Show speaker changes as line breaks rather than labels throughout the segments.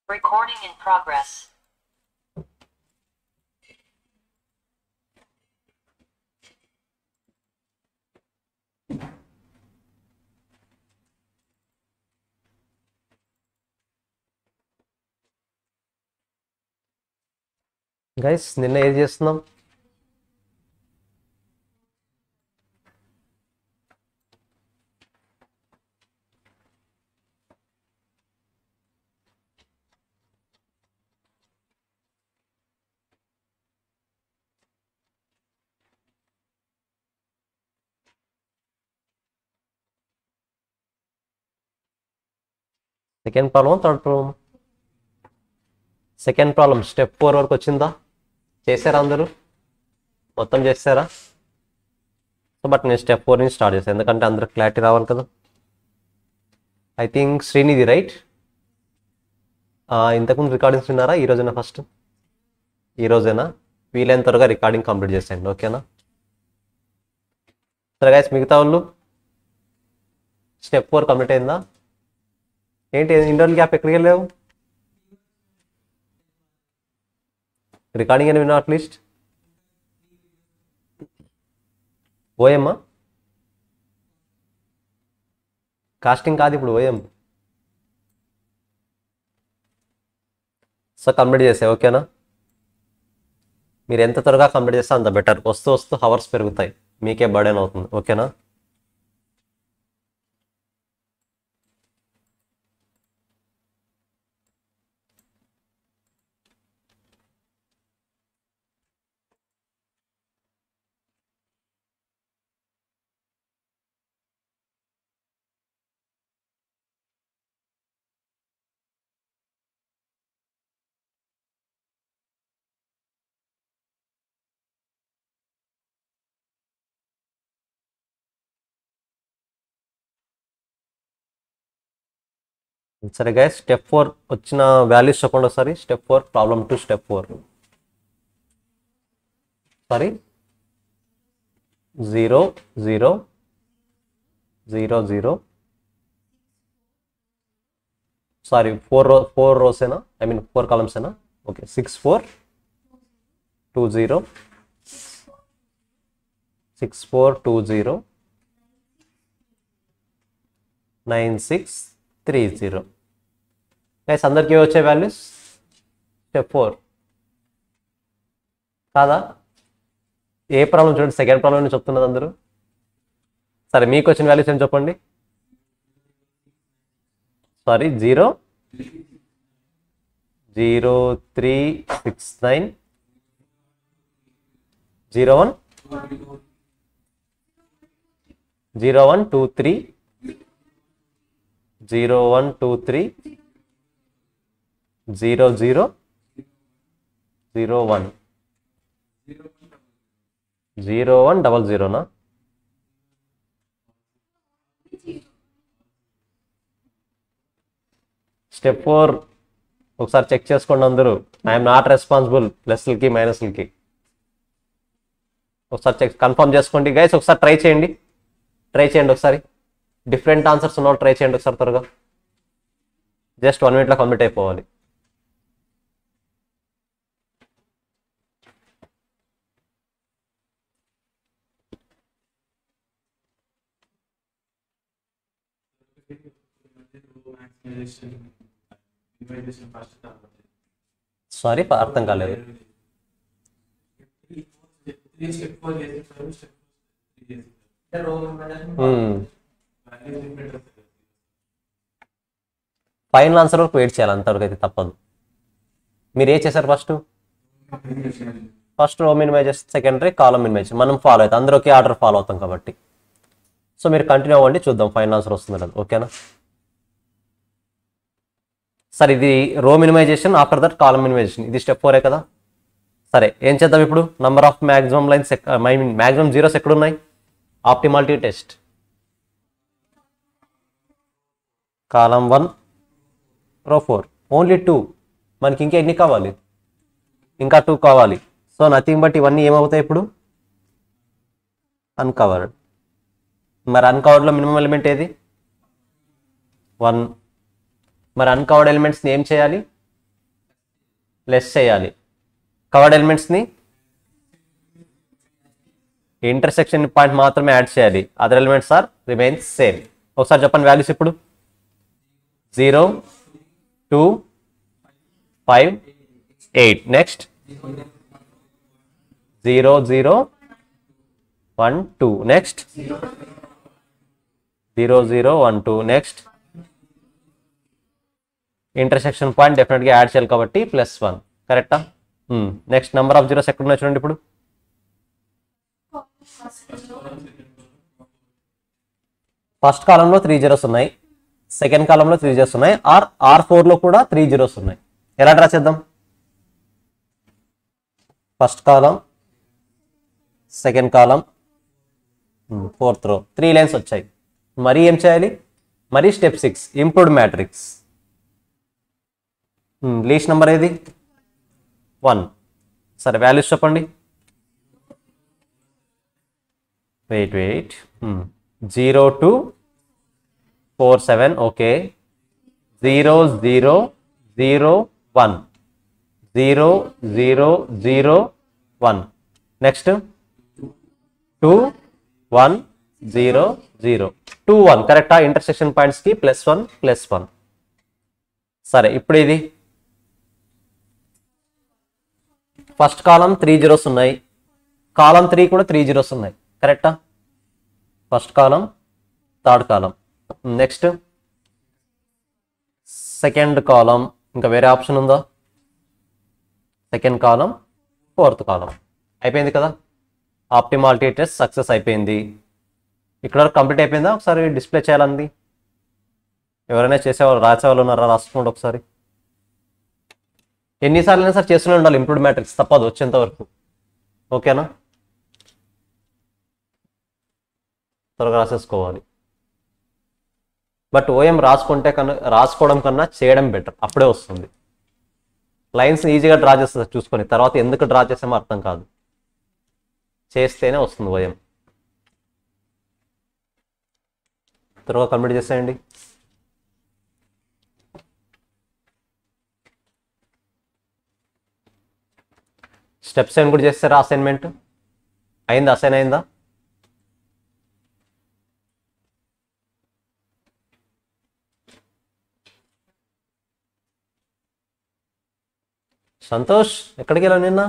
Recording in progress.
Guys నిన్న ఏం చేస్తున్నాం? Second problem, third problem? Second problem step 4 వరకు వచ్చిందా? చేశారా అందరూ? మొత్తం చేస్తారా? సో బట్ నేను స్టెప్ 4 నుంచి స్టార్ట్ చేస్తాను, ఎందుకంటే అందరూ క్లారిటీ రావాలి కదా. I think Srinidhi right. ఇంతకుముందు రికార్డింగ్స్ విన్నారా? ఈరోజైనా ఫస్ట్ ఈరోజైనా వీలైన త్వరగా రికార్డింగ్ కంప్లీట్ చేసేయండి, ఓకేనా? సరే గైస్, మిగతా వాళ్ళు స్టెప్ 4 కంప్లీట్ అయిందా? ఏంటి ఇంటర్వల్ గ్యాప్ ఎక్కడికి వెళ్ళావు? రికార్డింగ్ అని విన్నా అట్లీస్ట్. ఓఎమ్మా కాస్టింగ్ కాదు ఇప్పుడు, ఓఎం. సో కంప్లీట్ చేసే, ఓకేనా? మీరు ఎంత త్వరగా కంప్లీట్ చేస్తే అంత బెటర్. వస్తూ వస్తూ హవర్స్ పెరుగుతాయి, మీకే బర్డెన్ అవుతుంది, ఓకేనా? సరే గైస్, స్టెప్ 4 వచ్చిన వాల్యూస్ చెప్పండి ఒకసారి. Step 4 problem 2 step 4 sorry 0 0 0 0 sorry 4 rows ఏనా? ఐ మీన్ 4 కాలమ్స్ ఏనా? ఓకే, 6 4 2 0 6 4 2 0 9 6 3 0. గైస్ అందరికీ వచ్చే వాల్యూస్ స్టెప్ 4 కాదా? ఏ ప్రాబ్లం చూడండి, సెకండ్ ప్రాబ్లం అని చెప్తున్నది అందరూ. సరే మీకు వచ్చిన వాల్యూస్ ఏం చెప్పండి. Sorry 0 0 3 6 9 0 1 0 1 2 3 0 1 2 3 0 0 0 1 0 1 double 0నా? స్టెప్ 4 ఒకసారి చెక్ చేసుకోండి అందరూ. ఐఎమ్ నాట్ రెస్పాన్సిబుల్ ప్లస్లకి మైనస్లకి. ఒకసారి చెక్ కన్ఫర్మ్ చేసుకోండి గైస్. ఒకసారి ట్రై చేయండి ఒకసారి. డిఫరెంట్ ఆన్సర్స్ ఉన్న ట్రై చేయండి ఒకసారి త్వరగా. జస్ట్ 1 minute కంప్లీట్ అయిపోవాలి. సారీ అర్థం కాలేదు. ఫైనల్ ఆన్సర్ వరకు వెయిట్ చేయాలి, అంతవరకు అయితే తప్పదు. మీరు ఏం చేశారు? ఫస్ట్ రో మినిమైజ్, సెకండరీ కాలం మినిమైజ్. మనం ఫాలో అవుతాం, అందరూ ఒకే ఆర్డర్ ఫాలో అవుతాం కాబట్టి. సో మీరు కంటిన్యూ అవ్వండి, చూద్దాం ఫైనల్ ఆన్సర్ వస్తుంది కదా, ఓకేనా? సరే ఇది row minimization, after that column minimization. ఇది స్టెప్ 4 కదా. సరే ఏం చేద్దాం ఇప్పుడు? Number of maximum lines, I mean maximum zeros ఎక్కడున్నాయి? Optimality test. Column 1 row 4 only 2. మనకి ఇంకా ఎన్ని కావాలి? ఇంకా 2 కావాలి. సో నథింగ్ బట్ ఇవన్నీ ఏమవుతాయి ఇప్పుడు? అన్కవర్డ్. మరి అన్కవర్డ్లో మినిమం ఎలిమెంట్ ఏది? 1. మరి అన్కవర్డ్ ఎలిమెంట్స్ని ఏం చేయాలి? లెస్ చేయాలి. కవర్డ్ ఎలిమెంట్స్ని ఇంటర్సెక్షన్ పాయింట్ మాత్రమే యాడ్ చేయాలి. Other elements are remains same. ఒకసారి చెప్పండి వాల్యూస్ ఇప్పుడు. 0 2 5 8. Next 0 0 1 2. Next 0 0 1 2. Next intersection point డెఫినెట్గా యాడ్ చేయాలి కాబట్టి +1. కరెక్టా? నెక్స్ట్ నెంబర్ ఆఫ్ జీరోస్ ఎక్కడ ఉన్నాయి చూడండి ఇప్పుడు. ఫస్ట్ కాలంలో 3 జీరోస్ ఉన్నాయి, సెకండ్ కాలంలో 3 జీరోస్ ఉన్నాయి, R4లో కూడా 3 జీరోస్ ఉన్నాయి. ఎలా డ్రా చేద్దాం? ఫస్ట్ కాలం, సెకండ్ కాలం, ఫోర్త్ రో, 3 లైన్స్ వచ్చాయి. మరి ఏం చేయాలి? మరి step 6 improved matrix. Least number ఏది? 1. సరే వాల్యూస్ చెప్పండి. వెయిట్ 0 2 4 7. ఓకే. 0 0 0 1 0 0 0 1. నెక్స్ట్ 2 1 0 0 2 1. కరెక్టా? ఇంటర్సెక్షన్ పాయింట్స్ కి +1 +1. సరే ఇప్పుడు ఇది ఫస్ట్ కాలం 3 జీరోస్ ఉన్నాయి, కాలం 3 కూడా 3 జీరోస్ ఉన్నాయి. కరెక్టా? ఫస్ట్ కాలం, థర్డ్ కాలం. నెక్స్ట్ సెకండ్ కాలం, ఇంకా వేరే ఆప్షన్ ఉందా? సెకండ్ కాలం, ఫోర్త్ కాలం. అయిపోయింది కదా? ఆప్టిమాలిటీ టెస్ట్ సక్సెస్ అయిపోయింది. ఇక్కడ వరకు కంప్లీట్ అయిపోయిందా? ఒకసారి డిస్ప్లే చేయాలంది. ఎవరైనా చేసేవాళ్ళు రాసేవాళ్ళు ఉన్నారా? రాసుకోండి ఒకసారి. ఎన్నిసార్లు అయినా సరే చేస్తూనే ఉండాలి ఇంప్రూవ్డ్ మ్యాట్రిక్స్, తప్పదు వచ్చేంత వరకు. ఓకేనా? త్వరగా రాసేసుకోవాలి. బట్ ఓఎం రాసుకోవడం కన్నా చేయడం బెటర్, అప్పుడే వస్తుంది. లైన్స్ ఈజీగా డ్రా చేస్తుంది చూసుకొని, తర్వాత ఎందుకు డ్రా చేసామో అర్థం కాదు, చేస్తేనే వస్తుంది ఓఎం. త్వరగా కంప్లీట్ చేసేయండి. స్టెప్ 7 కూడా చేస్తారా? అసైన్మెంట్ అయిందా? అసైన్ అయిందా? సంతోష్ ఎక్కడికి వెళ్ళావు నిన్న?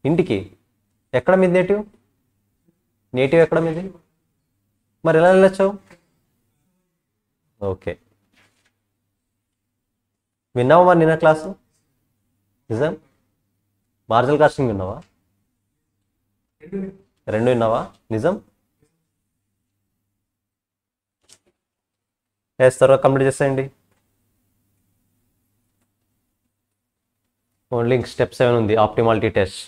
ఇంటికి. ఎక్కడ మీది నేటివ్? నేటివ్ ఎక్కడ మీది? మరి ఎలా వెళ్ళొచ్చావు? ఓకే. విన్నావా మరి నిన్న క్లాసు? నిజం? మార్జినల్ కాస్టింగ్ విన్నావా? 2 విన్నావా? నిజం? త్వరగా కంప్లీట్ చేసేయండి. ఓన్లీ స్టెప్ 7 ఉంది, ఆప్టిమాలిటీ టెస్ట్.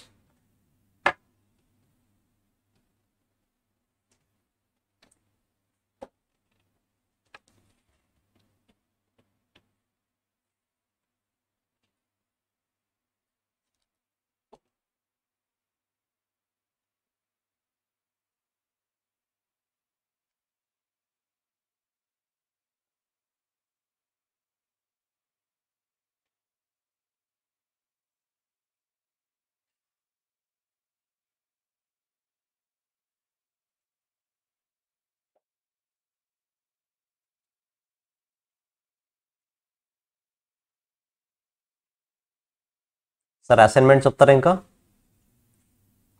సరే అసైన్మెంట్ చెప్తారా? ఇంకా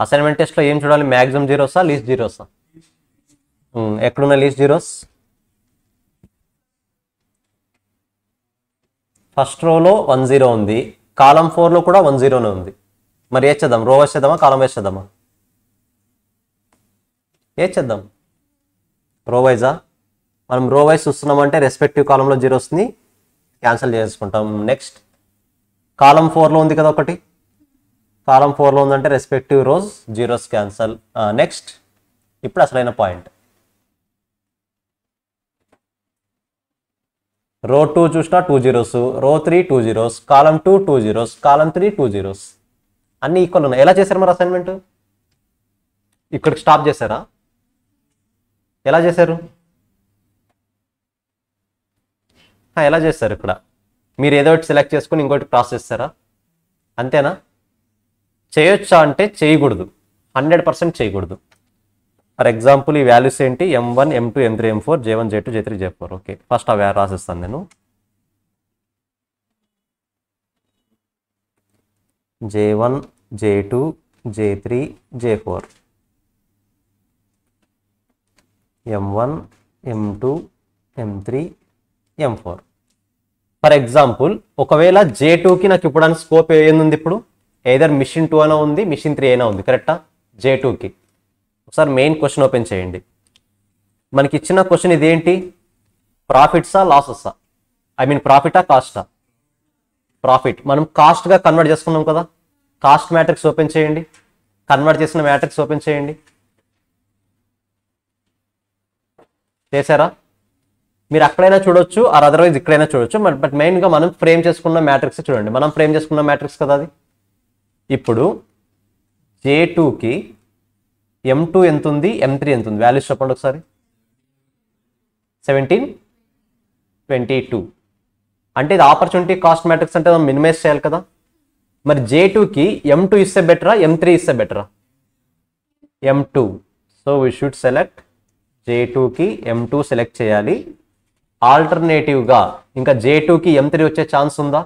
అసైన్మెంట్ టెస్ట్లో ఏం చూడాలి? మ్యాక్సిమం జీరోసా, లీస్ట్ జీరోసా? ఎక్కడున్న లీస్ట్ జీరోస్? ఫస్ట్ రోలో 1 0 ఉంది, కాలం 4లో కూడా 1 0నే ఉంది. మరి ఏం చేద్దాం? రో వైస్ చేద్దామా, కాలం వైస్ చేద్దామా? ఏం చేద్దాం? రో వైజా? మనం రో వైస్ చూస్తున్నామంటే రెస్పెక్టివ్ కాలంలో జీరోస్ని క్యాన్సిల్ చేసుకుంటాం. నెక్స్ట్ కాలం 4లో ఉంది కదా ఒకటి, కాలం 4లో ఉందంటే respective rows zeros cancel. Next ఇప్పుడు అసలైన పాయింట్, రో 2 చూసినా 2 జీరోస్, రో 3 2 జీరోస్, కాలం 2 2 జీరోస్, కాలం 3 2 జీరోస్, అన్ని ఈక్వల్ ఉన్నాయి. ఎలా చేశారు మరి అసైన్మెంట్? ఇక్కడికి స్టాప్ చేశారా? ఎలా చేశారు? ఎలా చేశారు? ఇక్కడ మీరు ఏదో ఒకటి సెలెక్ట్ చేసుకుని ఇంకోటి క్రాస్ చేస్తారా? అంతేనా? చేయొచ్చా అంటే చేయకూడదు, 100% చేయకూడదు. ఫర్ ఎగ్జాంపుల్ ఈ వాల్యూస్ ఏంటి? M1 M2 M3 M4 J1 J2 J3 J4. Okay, first ఆ రాసిస్తాను నేను. J1 J2 J3 J4 M1 M2 M3 M4. For example ఒకవేళ J2కి నాకు ఇవ్వడానికి స్కోప్ ఏంది? ఇప్పుడు ఏదర్ మిషన్ 2 అయినా ఉంది, మిషన్ 3 అయినా ఉంది, కరెక్టా? J2కి ఒకసారి మెయిన్ క్వశ్చన్ ఓపెన్ చేయండి. మనకి ఇచ్చిన క్వశ్చన్ ఇదేంటి? ప్రాఫిట్సా లాసెసా? ఐ మీన్ ప్రాఫిటా కాస్టా? ప్రాఫిట్. మనం కాస్ట్గా కన్వర్ట్ చేసుకున్నాం కదా. కాస్ట్ మ్యాట్రిక్స్ ఓపెన్ చేయండి, కన్వర్ట్ చేసిన మ్యాట్రిక్స్ ఓపెన్ చేయండి. చేశారా? మీరు అక్కడైనా చూడొచ్చు, ఆర్ అదర్వైజ్ ఇక్కడైనా చూడొచ్చు. బట్ మెయిన్గా మనం ఫ్రేమ్ చేసుకున్న మ్యాట్రిక్స్ చూడండి. మనం ఫ్రేమ్ చేసుకున్న మ్యాట్రిక్స్ కదా అది. ఇప్పుడు J2కి M2 ఎంత ఉంది, M3 ఎంత ఉంది? వాల్యూస్ చెప్పండి ఒకసారి. 17 22. అంటే ఇది ఆపర్చునిటీ కాస్ట్ మ్యాట్రిక్స్ అంటే మనం మినిమైజ్ చేయాలి కదా. మరి J2కి M2 ఇస్తే బెటరా, M3 ఇస్తే బెటరా? M2. So we should select J2కి M2 సెలెక్ట్ చేయాలి. ఆల్టర్నేటివ్గా ఇంకా J2కి M3 వచ్చే ఛాన్స్ ఉందా?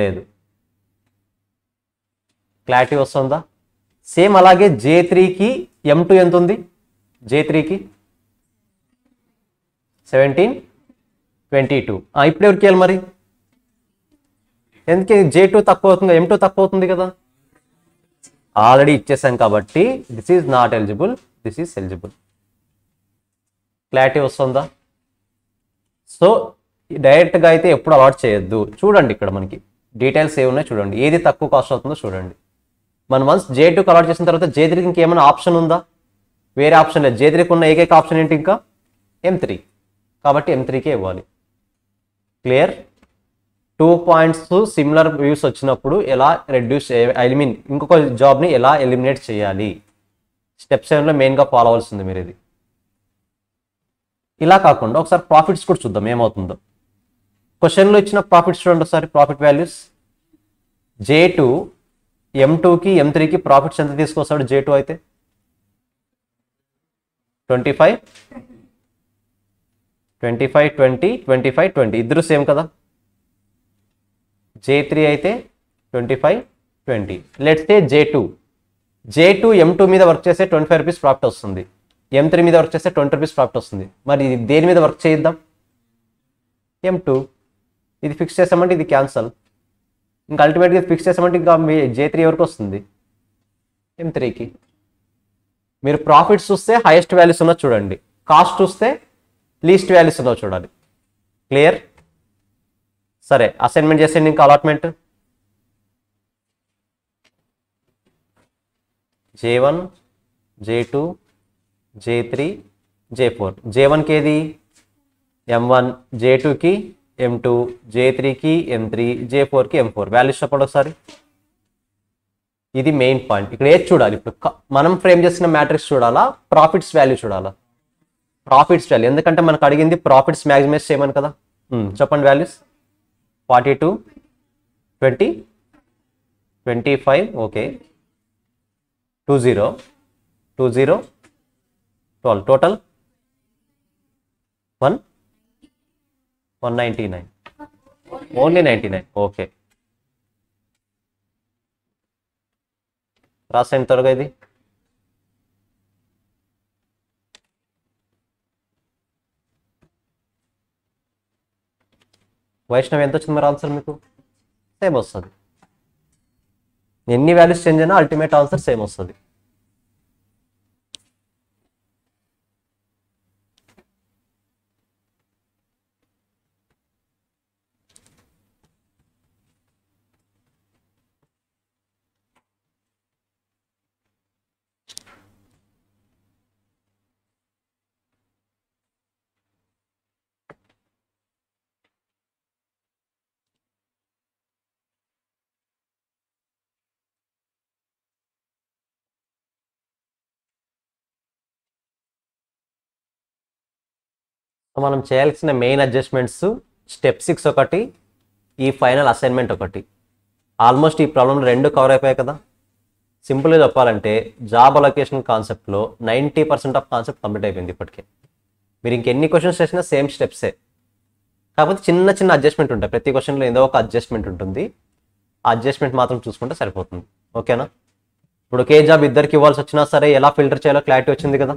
లేదు. క్లారిటీ వస్తుందా? సేమ్ అలాగే J3కి M2 ఎంత ఉంది? J3కి 17 22. ఇప్పుడు ఎవరికి వెళ్ళి మరి? ఎందుకే J2 తక్కువ అవుతుంది, M2 తక్కువ అవుతుంది కదా. ఆల్రెడీ ఇచ్చేసాం కాబట్టి this is not eligible, this is eligible. Clarity వస్తుందా? సో డైరెక్ట్గా అయితే ఎప్పుడు అలాట్ చేయొద్దు. చూడండి ఇక్కడ మనకి డీటెయిల్స్ ఏ ఉన్నాయి చూడండి. ఏది తక్కువ కాస్ట్ అవుతుందో చూడండి. మనం వన్స్ J2కి అలాట్ చేసిన తర్వాత J3కి ఇంకేమైనా ఆప్షన్ ఉందా? వేరే ఆప్షన్ లేదు. J3కి ఉన్న ఏకైక ఆప్షన్ ఏంటి? ఇంకా M3. కాబట్టి M3కే ఇవ్వాలి. క్లియర్? 2 పాయింట్స్ సిమిలర్ వ్యూస్ వచ్చినప్పుడు ఎలా రెడ్యూస్, ఐ మీన్ ఇంకొక జాబ్ని ఎలా ఎలిమినేట్ చేయాలి, స్టెప్ 7లో మెయిన్గా ఫాలో అవ్వాల్సింది మీరు ఇది. ఇలా కాకుండా ఒకసారి ప్రాఫిట్స్ కూడా చూద్దాం ఏమవుతుందో. క్వశ్చన్లో ఇచ్చిన ప్రాఫిట్స్ చూడండి ఒకసారి. ప్రాఫిట్ వాల్యూస్ J2 M2కి M3కి ప్రాఫిట్స్ ఎంత తీసుకొస్తాడు? J2 అయితే 25 25 20 25 20 ఇద్దరు సేమ్ కదా. J3 అయితే 25 20. లెట్స్ సే J2 M2 మీద వర్క్ చేస్తే 25 రూపీస్ ప్రాఫిట్ వస్తుంది, M3 మీద వర్క్ చేస్తే 20 రూపీస్ ప్రాఫిట్ వస్తుంది. మరి దేని మీద వర్క్ చేద్దాం? M2. ఇది ఫిక్స్ చేసామంటే ఇది క్యాన్సల్. ఇంకా అల్టిమేట్గా ఫిక్స్ చేసామంటే ఇంకా మీ J3 ఎవరికి వస్తుంది? M3కి. మీరు ప్రాఫిట్స్ చూస్తే హైయెస్ట్ వాల్యూస్ ఉన్నది చూడండి, కాస్ట్ చూస్తే లీస్ట్ వాల్యూస్ ఉన్నది చూడాలి. క్లియర్? సరే, అసైన్మెంట్ చేసేయండి. ఇంకా allotment J1 J2 J3 J4. J1కి ఏది? M1, J2కి M2, J3కి M3, J4కి M4. Values చెప్పండి ఒకసారి. ఇది మెయిన్ పాయింట్. ఇక్కడ ఏది చూడాలి? ఇప్పుడు మనం ఫ్రేమ్ చేసిన మ్యాట్రిక్స్ చూడాలా, ప్రాఫిట్స్ వాల్యూ చూడాలా? Profits value. ఎందుకంటే మనకు అడిగింది ప్రాఫిట్స్ మ్యాక్సిమైజ్ చేయమని కదా. చెప్పండి values. 42 20 25. Okay. 20 20 12. Total 199. Only 99. Okay, రాసేయండి త్వరగా ఇది. వైష్ణవ్ ఎంత వచ్చింది మరి ఆన్సర్? మీకు సేమ్ వస్తుంది. ఎన్ని వాల్యూస్ చేంజ్ అయినా అల్టిమేట్ ఆన్సర్ సేమ్ వస్తుంది. మనం చేయాల్సిన మెయిన్ అడ్జస్ట్మెంట్స్ స్టెప్ 6 ఒకటి, ఈ ఫైనల్ అసైన్మెంట్ ఒకటి. ఆల్మోస్ట్ ఈ ప్రాబ్లం 2 కవర్ అయిపోయాయి కదా. సింపుల్గా చెప్పాలంటే జాబ్ అలొకేషన్ కాన్సెప్ట్లో 90% ఆఫ్ కాన్సెప్ట్ కంప్లీట్ అయిపోయింది ఇప్పటికే. మీరు ఇంకెన్ని క్వశ్చన్స్ చేసినా సేమ్ స్టెప్సే, కాకపోతే చిన్న చిన్న అడ్జస్ట్మెంట్ ఉంటాయి. ప్రతి క్వశ్చన్లో ఏదో ఒక అడ్జస్ట్మెంట్ ఉంటుంది. ఆ అడ్జస్ట్మెంట్ మాత్రం చూసుకుంటే సరిపోతుంది. ఓకేనా? ఇప్పుడు ఒకే జాబ్ ఇద్దరికి ఇవ్వాల్సి వచ్చినా సరే ఎలా ఫిల్టర్ చేయాలో క్లారిటీ వచ్చింది కదా.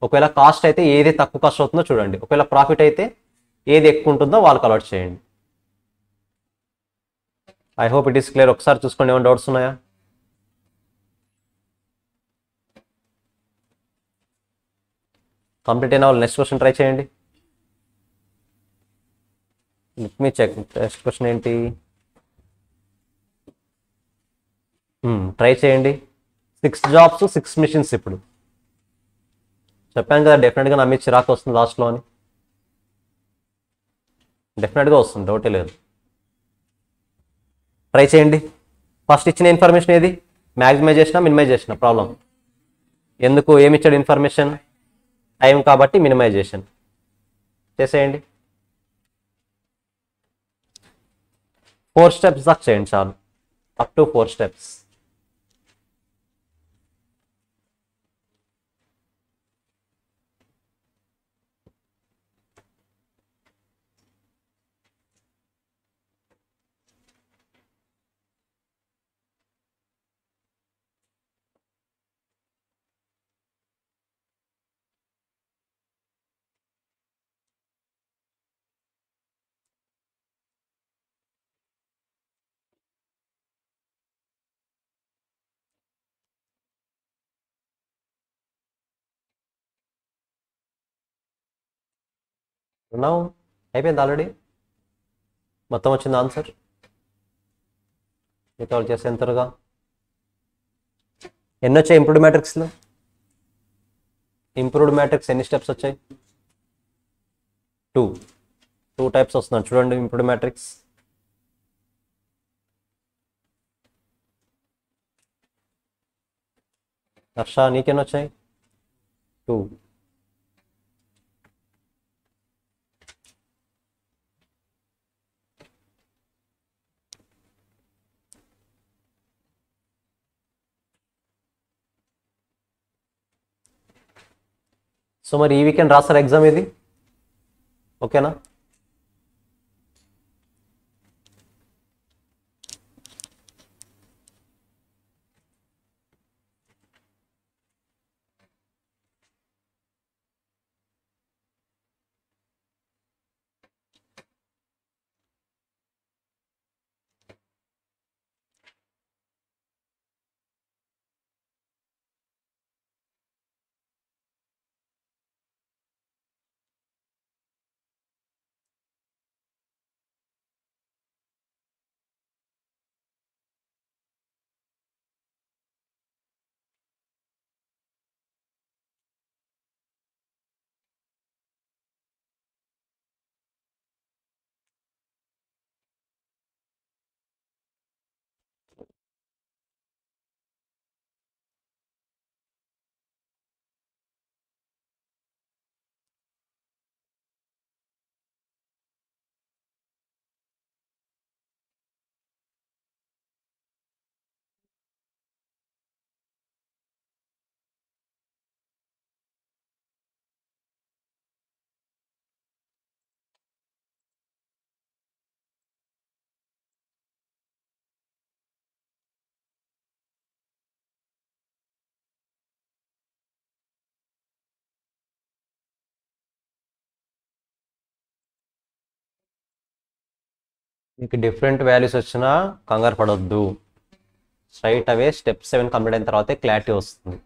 ఒకవేళ కాస్ట్ అయితే ఏది తక్కువ కాస్ట్ అవుతుందో చూడండి, ఒకవేళ ప్రాఫిట్ అయితే ఏది ఎక్కువ ఉంటుందో వాళ్ళకి అలాట్ చేయండి. I hope it is clear. ఒకసారి చూసుకోండి, ఏమైనా డౌట్స్ ఉన్నాయా? కంప్లీట్ అయిన వాళ్ళు నెక్స్ట్ క్వశ్చన్ ట్రై చేయండి. Let me check. Next question ఏంటి? ట్రై చేయండి. 6 జాబ్స్ 6 మిషన్స్. ఇప్పుడు చెప్పాను కదా డెఫినెట్గా నా మీద చిరాకు వస్తుంది లాస్ట్లో అని. డెఫినెట్గా వస్తుంది, డౌటే లేదు. ట్రై చేయండి. ఫస్ట్ ఇచ్చిన ఇన్ఫర్మేషన్ ఏది? మ్యాక్సిమైజ్ చేసినా మినిమైజ్ చేసిన ప్రాబ్లం. ఎందుకు? ఏమి ఇచ్చాడు ఇన్ఫర్మేషన్? టైం, కాబట్టి మినిమైజేషన్ చేసేయండి. 4 స్టెప్స్ దాకా చేయండి చాలు, అప్ టు 4 స్టెప్స్. ఉన్నావు, అయిపోయింది ఆల్రెడీ, మొత్తం వచ్చింది ఆన్సర్. మిగతా వాళ్ళు చేసే ఎంతగా. ఎన్ని వచ్చాయి ఇంప్రూవ్డ్ మ్యాట్రిక్స్లో? ఇంప్రూవ్డ్ మ్యాట్రిక్స్ ఎన్ని స్టెప్స్ వచ్చాయి? 2 టైప్స్ వస్తున్నాయి చూడండి ఇంప్రూవ్డ్ మ్యాట్రిక్స్. హర్ష నీకెన్ని వచ్చాయి? 2. సో మరి ఈ వీకెండ్ రాస్తారు ఎగ్జామ్ ఇది, ఓకేనా? మీకు డిఫరెంట్ వాల్యూస్ వచ్చినా కంగారు పడొద్దు. స్ట్రైట్ అవే స్టెప్ 7 కంప్లీట్ అయిన తర్వాతే క్లారిటీ వస్తుంది.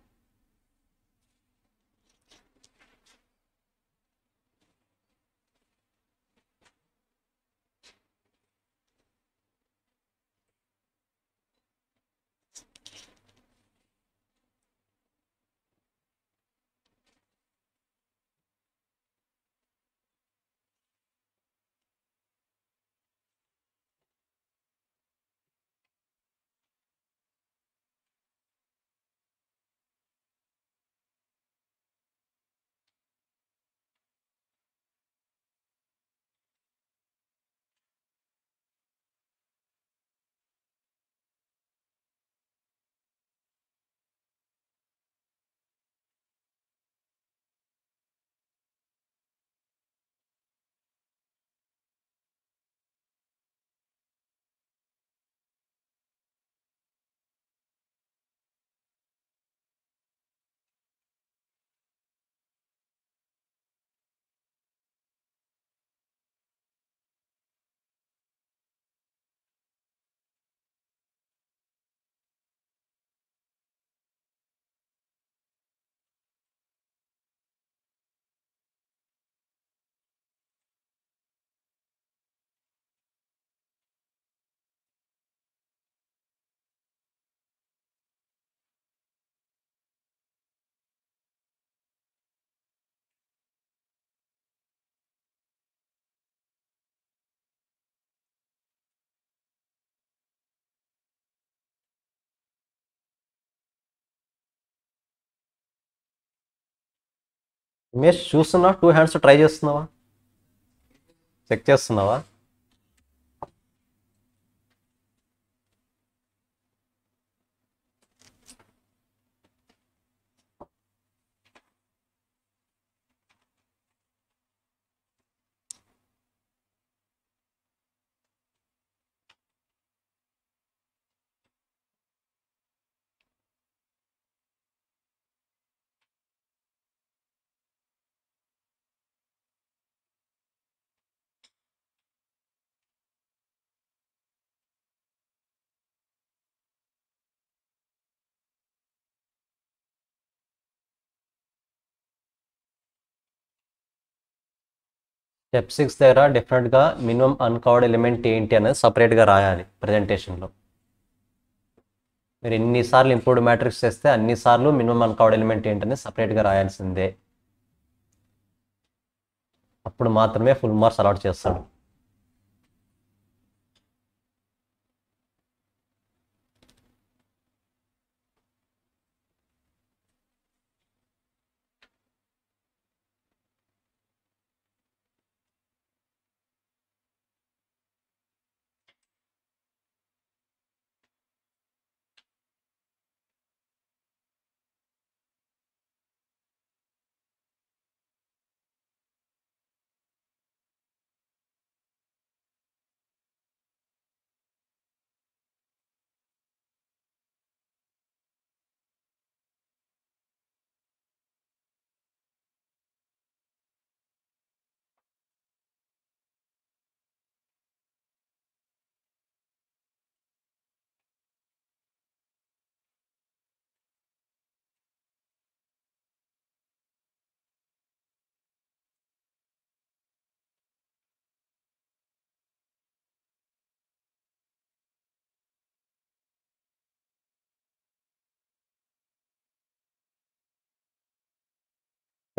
ఉమేష్ చూస్తున్నా 2 హ్యాండ్స్ ట్రై చేస్తున్నావా, చెక్ చేస్తున్నావా? స్టెప్ 6 దగ్గర డెఫినెట్గా మినిమం అన్కవర్డ్ ఎలిమెంట్ ఏంటి అనేది సపరేట్గా రాయాలి ప్రజెంటేషన్లో. మీరు ఎన్నిసార్లు ఇంప్రూవ్డ్ మ్యాట్రిక్స్ చేస్తే అన్నిసార్లు మినిమం అన్కవర్డ్ ఎలిమెంట్ ఏంటనేది సపరేట్గా రాయాల్సిందే. అప్పుడు మాత్రమే ఫుల్ మార్క్స్ అలాట్ చేస్తాడు.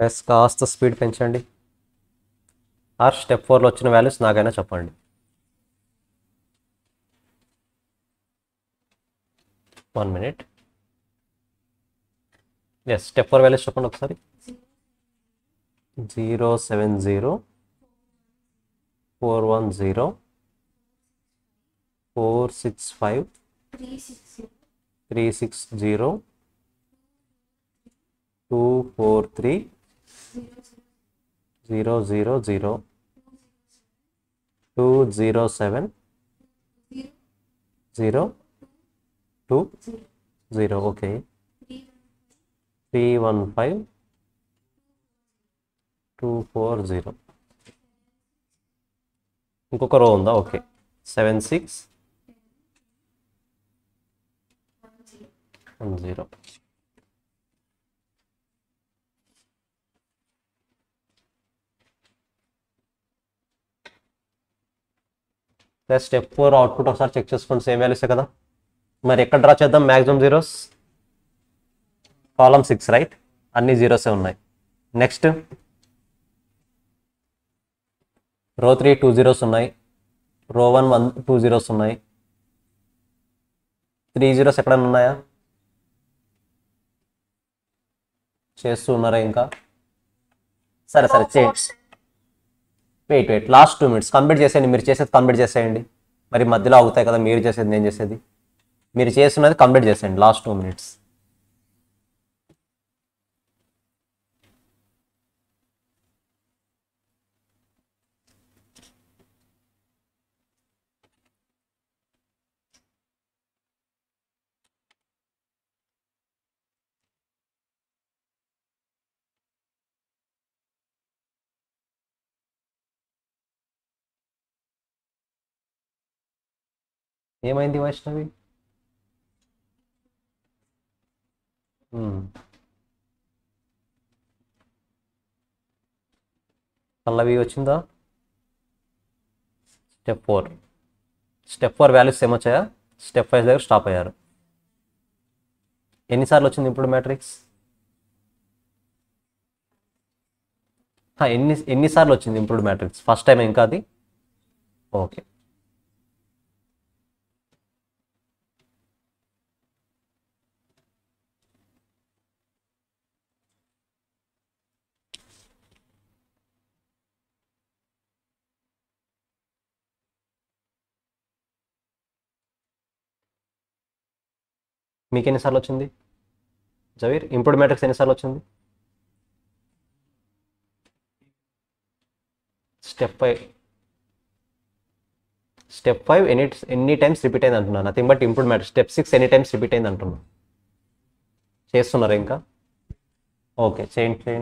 ఎస్, కాస్త స్పీడ్ పెంచండి. ఆర్ స్టెప్ 4లో వచ్చిన వాల్యూస్ నాకైనా చెప్పండి. 1 minute. ఎస్, స్టెప్ 4 వాల్యూస్ చెప్పండి ఒకసారి. 070 410 465 360 243 000 207 020. ఓకే. 315 240. ఇంకొక రో ఉందా? ఓకే. 7610. ప్లస్ స్టెప్ 4 అవుట్పుట్ ఒకసారి చెక్ చేసుకోండి, సేమ్ వాల్యూసే కదా. మరి ఎక్కడ డ్రా చేద్దాం మ్యాక్సిమం జీరోస్? కాలమ్ 6 రైట్, అన్ని జీరోసే ఉన్నాయి. నెక్స్ట్ రో 3 2 జీరోస్ ఉన్నాయి, రో 1 2 జీరోస్ ఉన్నాయి. 3 జీరోస్ ఎక్కడైనా ఉన్నాయా? చేస్తూ ఉన్నారా ఇంకా? సరే చేయండి. వెయిట్ లాస్ట్ 2 minutes కంప్లీట్ చేసేయండి. మీరు చేసేది కంప్లీట్ చేసేయండి. మరి మధ్యలో అవుతాయి కదా, మీరు చేసేది నేను చేసేది. మీరు చేస్తున్నది కంప్లీట్ చేసేయండి లాస్ట్ 2 minutes. ఏమైంది వైష్ణవి? పల్లవి వచ్చిందా? Step 4 values ఏమొచ్చాయా? స్టెప్ 5 దగ్గర స్టాప్ అయ్యారు. ఎన్నిసార్లు వచ్చింది ఇప్పుడు మ్యాట్రిక్స్? ఎన్నిసార్లు వచ్చింది ఇంప్రూవ్డ్ మ్యాట్రిక్స్? ఫస్ట్ టైం ఇంకా అది? ఓకే. మీకు ఎన్నిసార్లు వచ్చింది జవీర్? ఇంప్రూవ్డ్ మ్యాట్రిక్స్ ఎన్నిసార్లు వచ్చింది? స్టెప్ 5 ఎన్ని టైమ్స్ రిపీట్ అయింది అంటున్నాను, nothing but improved matrix. Step 6 ఎన్ని టైమ్స్ రిపీట్ అయింది అంటున్నాను. చేస్తున్నారా ఇంకా? ఓకే, చేయండి.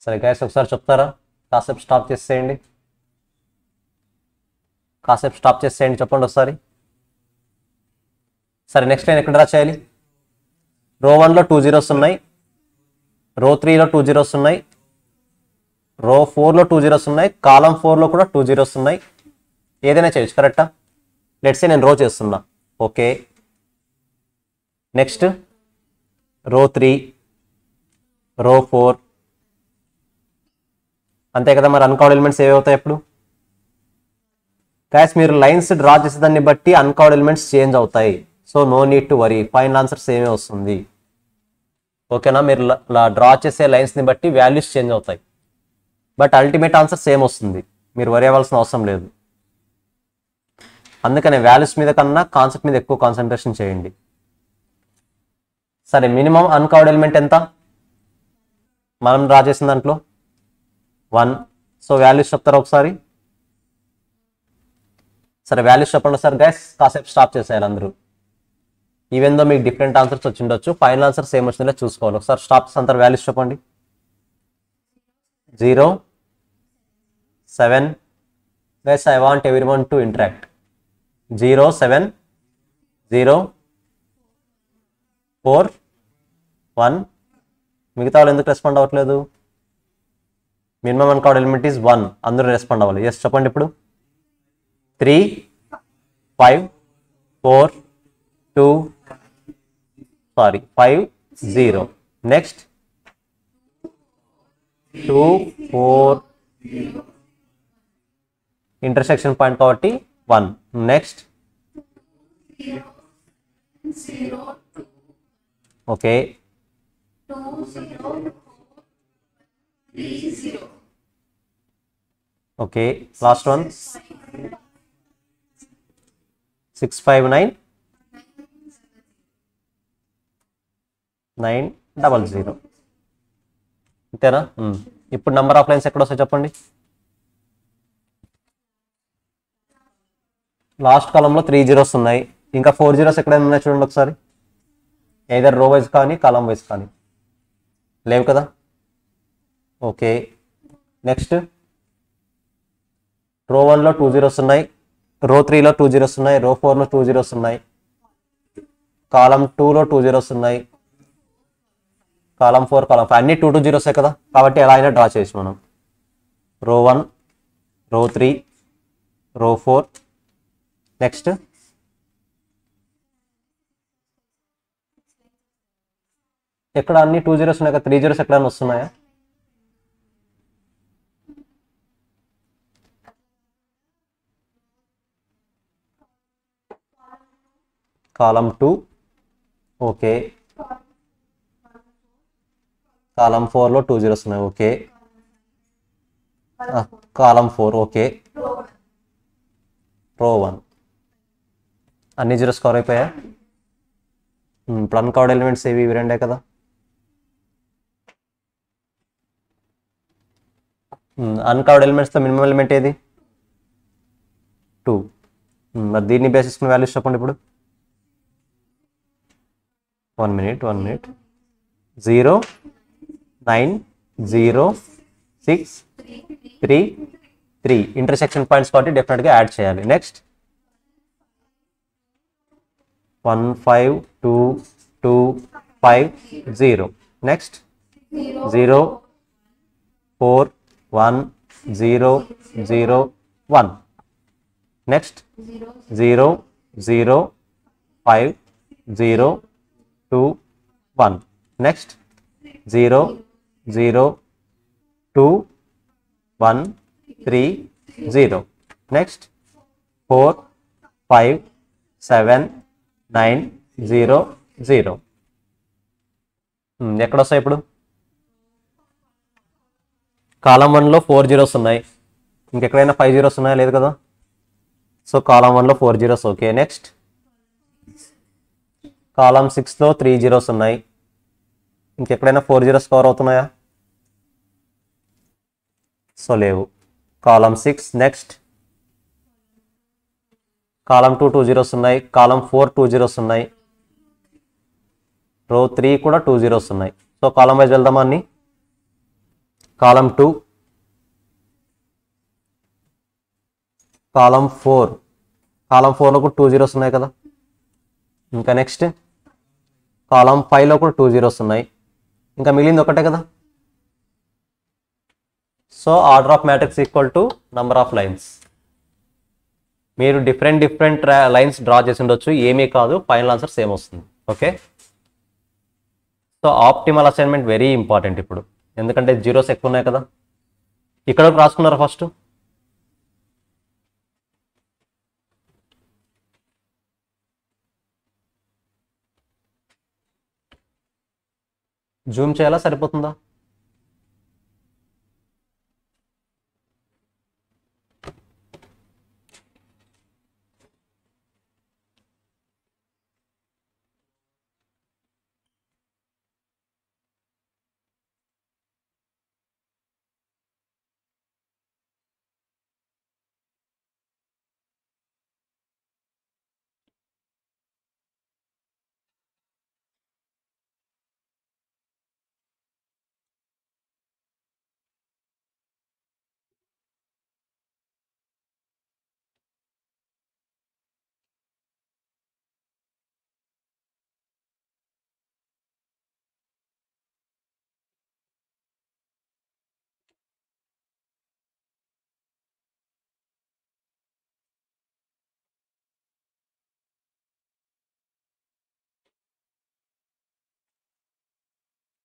సరే గైస్, ఒకసారి చెప్తారా? కాసేపు స్టాప్ చేసేయండి. చెప్పండి ఒకసారి. సరే, నెక్స్ట్ లైన్ ఎక్కడ డ్రా చేయాలి? రో 1లో 2 zeros ఉన్నాయి, రో 3లో 2 zeros ఉన్నాయి, రో 4లో 2 zeros ఉన్నాయి, కాలం 4లో కూడా 2 zeros ఉన్నాయి. ఏదైనా చేయొచ్చు, కరెక్టా? లెట్స్ సే నేను రో చేస్తున్నా. ఓకే, నెక్స్ట్ రో 3, రో 4, అంతే కదా. మరి అన్కౌంట్ ఎలిమెంట్స్ ఏవవుతాయి ఇప్పుడు? గైస్, మీరు లైన్స్ డ్రా చేసేదాన్ని బట్టి అన్కౌంట్ ఎలిమెంట్స్ చేంజ్ అవుతాయి. So no need to worry, final answer సేమే వస్తుంది. ఓకేనా? మీరు డ్రా చేసే లైన్స్ని బట్టి వాల్యూస్ చేంజ్ అవుతాయి, బట్ అల్టిమేట్ ఆన్సర్ సేమ్ వస్తుంది. మీరు వరీ అవ్వాల్సిన అవసరం లేదు. అందుకనే వాల్యూస్ మీద కన్నా కాన్సెప్ట్ మీద ఎక్కువ కాన్సన్ట్రేషన్ చేయండి. సరే, మినిమం అన్కౌంట్ ఎలిమెంట్ ఎంత మనం డ్రా చేసిన దాంట్లో? 1. సో వాల్యూస్ చెప్తారా ఒకసారి? సరే, వాల్యూస్ చెప్పండి సార్ గైస్. కాసేపు స్టాప్ చేసేయాలి అందరూ. ఈవెన్ దో మీకు డిఫరెంట్ ఆన్సర్స్ వచ్చి ఉండొచ్చు, ఫైనల్ ఆన్సర్ సేమ్ వచ్చిందో చూసుకోవాలి. ఒకసారి స్టాప్ చేసి అందరు వాల్యూస్ చెప్పండి. 0, 7. Guys, I want everyone to interact. 0, 7, 0, 4, 1. మిగతా వాళ్ళు ఎందుకు రెస్పాండ్ అవ్వట్లేదు? Minimum uncount element is 1. అందరూ రెస్పాండ్ అవ్వాలి. ఎస్ చెప్పండి ఇప్పుడు. 3, 5, 4, 2, 5, 0. నెక్స్ట్ 2, 4. ఇంటర్సెక్షన్ పాయింట్ కాబట్టి 1. Next okay,
2, 0, 3, 0.
Okay, last one 6, 5, 9, 9, 0. అంతేనా? ఇప్పుడు నెంబర్ ఆఫ్ లైన్స్ ఎక్కడ వస్తాయి చెప్పండి. లాస్ట్ కాలంలో 3 zeros ఉన్నాయి, ఇంకా 4 zeros ఎక్కడైనా ఉన్నాయి చూడండి ఒకసారి. ఏదర్ రో వైజ్ కానీ కాలం వైజ్ కానీ లేవు కదా. ఓకే, నెక్స్ట్ రో 1లో 2 zeros ఉన్నాయి, రో 3లో 2 zeros ఉన్నాయి, రో 4లో 2 zeros ఉన్నాయి, కాలం 2లో 2 zeros ఉన్నాయి, కాలం 4, కాలం 5 అన్ని 2 zeros కదా. కాబట్టి ఎలా అయినా డ్రా చేయొచ్చు మనం. రో 1, రో 3, రో 4. నెక్స్ట్ ఎక్కడ అన్ని 2 zeros ఉన్నాయి కదా, 3 zeros ఎక్కడైనా వస్తున్నాయా? కాలం 2, ఓకే, కాలం 4లో 2 zeros ఉన్నాయి, ఓకే, కాలం 4, ఓకే, రో 1. అన్ని జీరోస్ కవర్ అయిపోయా? ఇప్పుడు అన్కౌంట్ ఎలిమెంట్స్ ఏవి? ఇవి రెండే కదా. అన్కౌంట్ ఎలిమెంట్స్తో మినిమం ఎలిమెంట్ ఏది? 2. మరి దీన్ని బేస్ చేసుకుని వాల్యూస్ చెప్పండి ఇప్పుడు. 1 minute. 0, 9, 0, 6, 3, 3. ఇంటర్సెక్షన్ పాయింట్స్ కాబట్టి డెఫినెట్గా యాడ్ చేయాలి. Next 1, 5, 2, 2, 5, 0. Next 0, 4, 1, 0, 0, 1. Next 0, 0, 5, 0, 2, 1. Next 0, 0, 2, 1, 3, 0. Next 4, 5, 7 9 0 0. ఎక్కడ వస్తాయి ఇప్పుడు? కాలం 1లో 4 జీరోస్ ఉన్నాయి. ఇంకెక్కడైనా 5 జీరోస్ ఉన్నాయా? లేదు కదా. సో కాలం 1లో 4 జీరోస్. ఓకే, నెక్స్ట్ కాలం 6లో 3 జీరోస్ ఉన్నాయి. ఇంకెక్కడైనా 4 జీరోస్ కవర్ అవుతున్నాయా? సో లేవు. కాలం 6. నెక్స్ట్ కాలం 2 2 జీరోస్ ఉన్నాయి. కాలం 4 2 జీరోస్ ఉన్నాయి. రో 3 కూడా 2 జీరోస్ ఉన్నాయి. సో కాలం వైజ్ వెళ్దామా అన్ని? కాలం 2, కాలం 4, కాలం 4లో కూడా 2 జీరోస్ ఉన్నాయి కదా. ఇంకా నెక్స్ట్ కాలం 5లో కూడా 2 జీరోస్ ఉన్నాయి. ఇంకా మిగిలింది ఒకటే కదా. So order of matrix equal to number of lines. మీరు డిఫరెంట్ లైన్స్ డ్రా చేసి ఉండొచ్చు, ఏమీ కాదు, ఫైనల్ ఆన్సర్ సేమ్ వస్తుంది. Okay, so optimal assignment very important ఇప్పుడు, ఎందుకంటే జీరోస్ ఎక్కువ ఉన్నాయి కదా. ఇక్కడ రాసుకున్నారా ఫస్ట్? జూమ్ చేయాలా? సరిపోతుందా?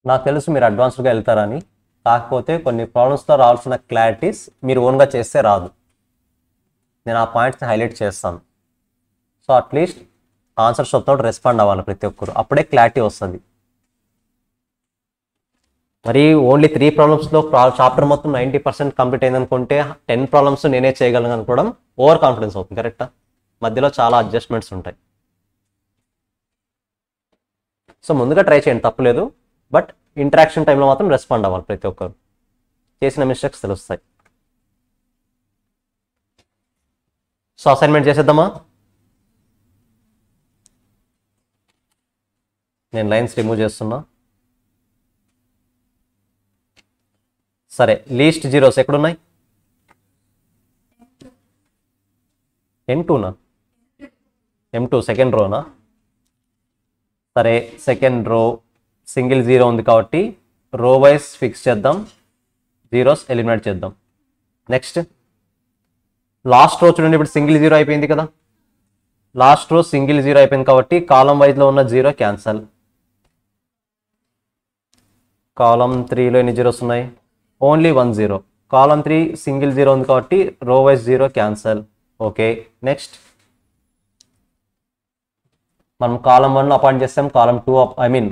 నాకు తెలుసు మీరు అడ్వాన్స్డ్గా వెళ్తారని, కాకపోతే కొన్ని ప్రాబ్లమ్స్తో రావాల్సిన క్లారిటీస్ మీరు ఓన్గా చేస్తే రాదు. నేను ఆ పాయింట్స్ని హైలైట్ చేస్తాను. సో అట్లీస్ట్ ఆన్సర్స్ వస్తాడు రెస్పాండ్ అవ్వాలి ప్రతి ఒక్కరు, అప్పుడే క్లారిటీ వస్తుంది. మరి ఓన్లీ 3 ప్రాబ్లమ్స్లో చాప్టర్ మొత్తం 90% కంప్లీట్ అయిందనుకుంటే 10 ప్రాబ్లమ్స్ నేనే చేయగలను అనుకోవడం ఓవర్ కాన్ఫిడెన్స్ అవుతుంది. కరెక్టా? మధ్యలో చాలా అడ్జస్ట్మెంట్స్ ఉంటాయి. సో ముందుగా ట్రై చేయండి, తప్పులేదు. బట్ ఇంటరాక్షన్ టైంలో మాత్రం రెస్పాండ్ అవ్వాలి ప్రతి ఒక్కరు, చేసిన మిస్టేక్స్ తెలుస్తాయి. సో అసైన్మెంట్ చేసేద్దామా? నేను లైన్స్ రిమూవ్ చేస్తున్నా. సరే, లీస్ట్ జీరోస్ ఎక్కడున్నాయి? M2నా? M2 second రోనా? సరే, సెకండ్ రో సింగిల్ జీరో ఉంది కాబట్టి రో వైజ్ ఫిక్స్ చేద్దాం, జీరోస్ ఎలిమినేట్ చేద్దాం. నెక్స్ట్ లాస్ట్ రో చూడండి, ఇప్పుడు సింగిల్ జీరో అయిపోయింది కదా. లాస్ట్ రో సింగిల్ జీరో అయిపోయింది కాబట్టి కాలం వైజ్లో ఉన్న జీరో క్యాన్సల్. కాలం 3లో ఎన్ని జీరోస్ ఉన్నాయి? Only 1 zero. Column 3 single zero ఉంది కాబట్టి row wise zero cancel. Okay, next మనం కాలం 1లో అపాయింట్ చేస్తాం, కాలం 2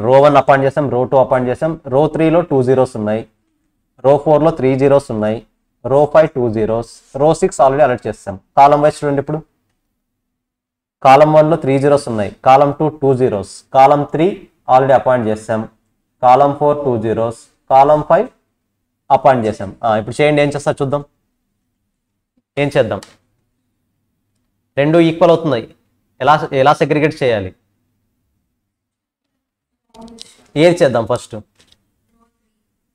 రో 1 అపాయింట్ చేస్తాం, రో 2 అపాయింట్ చేస్తాం. రో 3లో 2 జీరోస్ ఉన్నాయి, రో 4లో 3 జీరోస్ ఉన్నాయి, రో 5 2 జీరోస్, రో 6 ఆల్రెడీ అలర్ట్ చేస్తాం. కాలం వైజ్ చూడండి, ఇప్పుడు కాలం 1లో 3 జీరోస్ ఉన్నాయి, కాలం 2 2 జీరోస్, కాలం 3 ఆల్రెడీ అపాయింట్ చేస్తాం, కాలం 4 2 జీరోస్, కాలం 5 అపాయింట్ చేసాం. ఇప్పుడు చేయండి, ఏం చేస్తా చూద్దాం. ఏం చేద్దాం? రెండు ఈక్వల్ అవుతున్నాయి, ఎలా సెగ్రిగేట్ చేయాలి? ఏది చేద్దాం ఫస్ట్?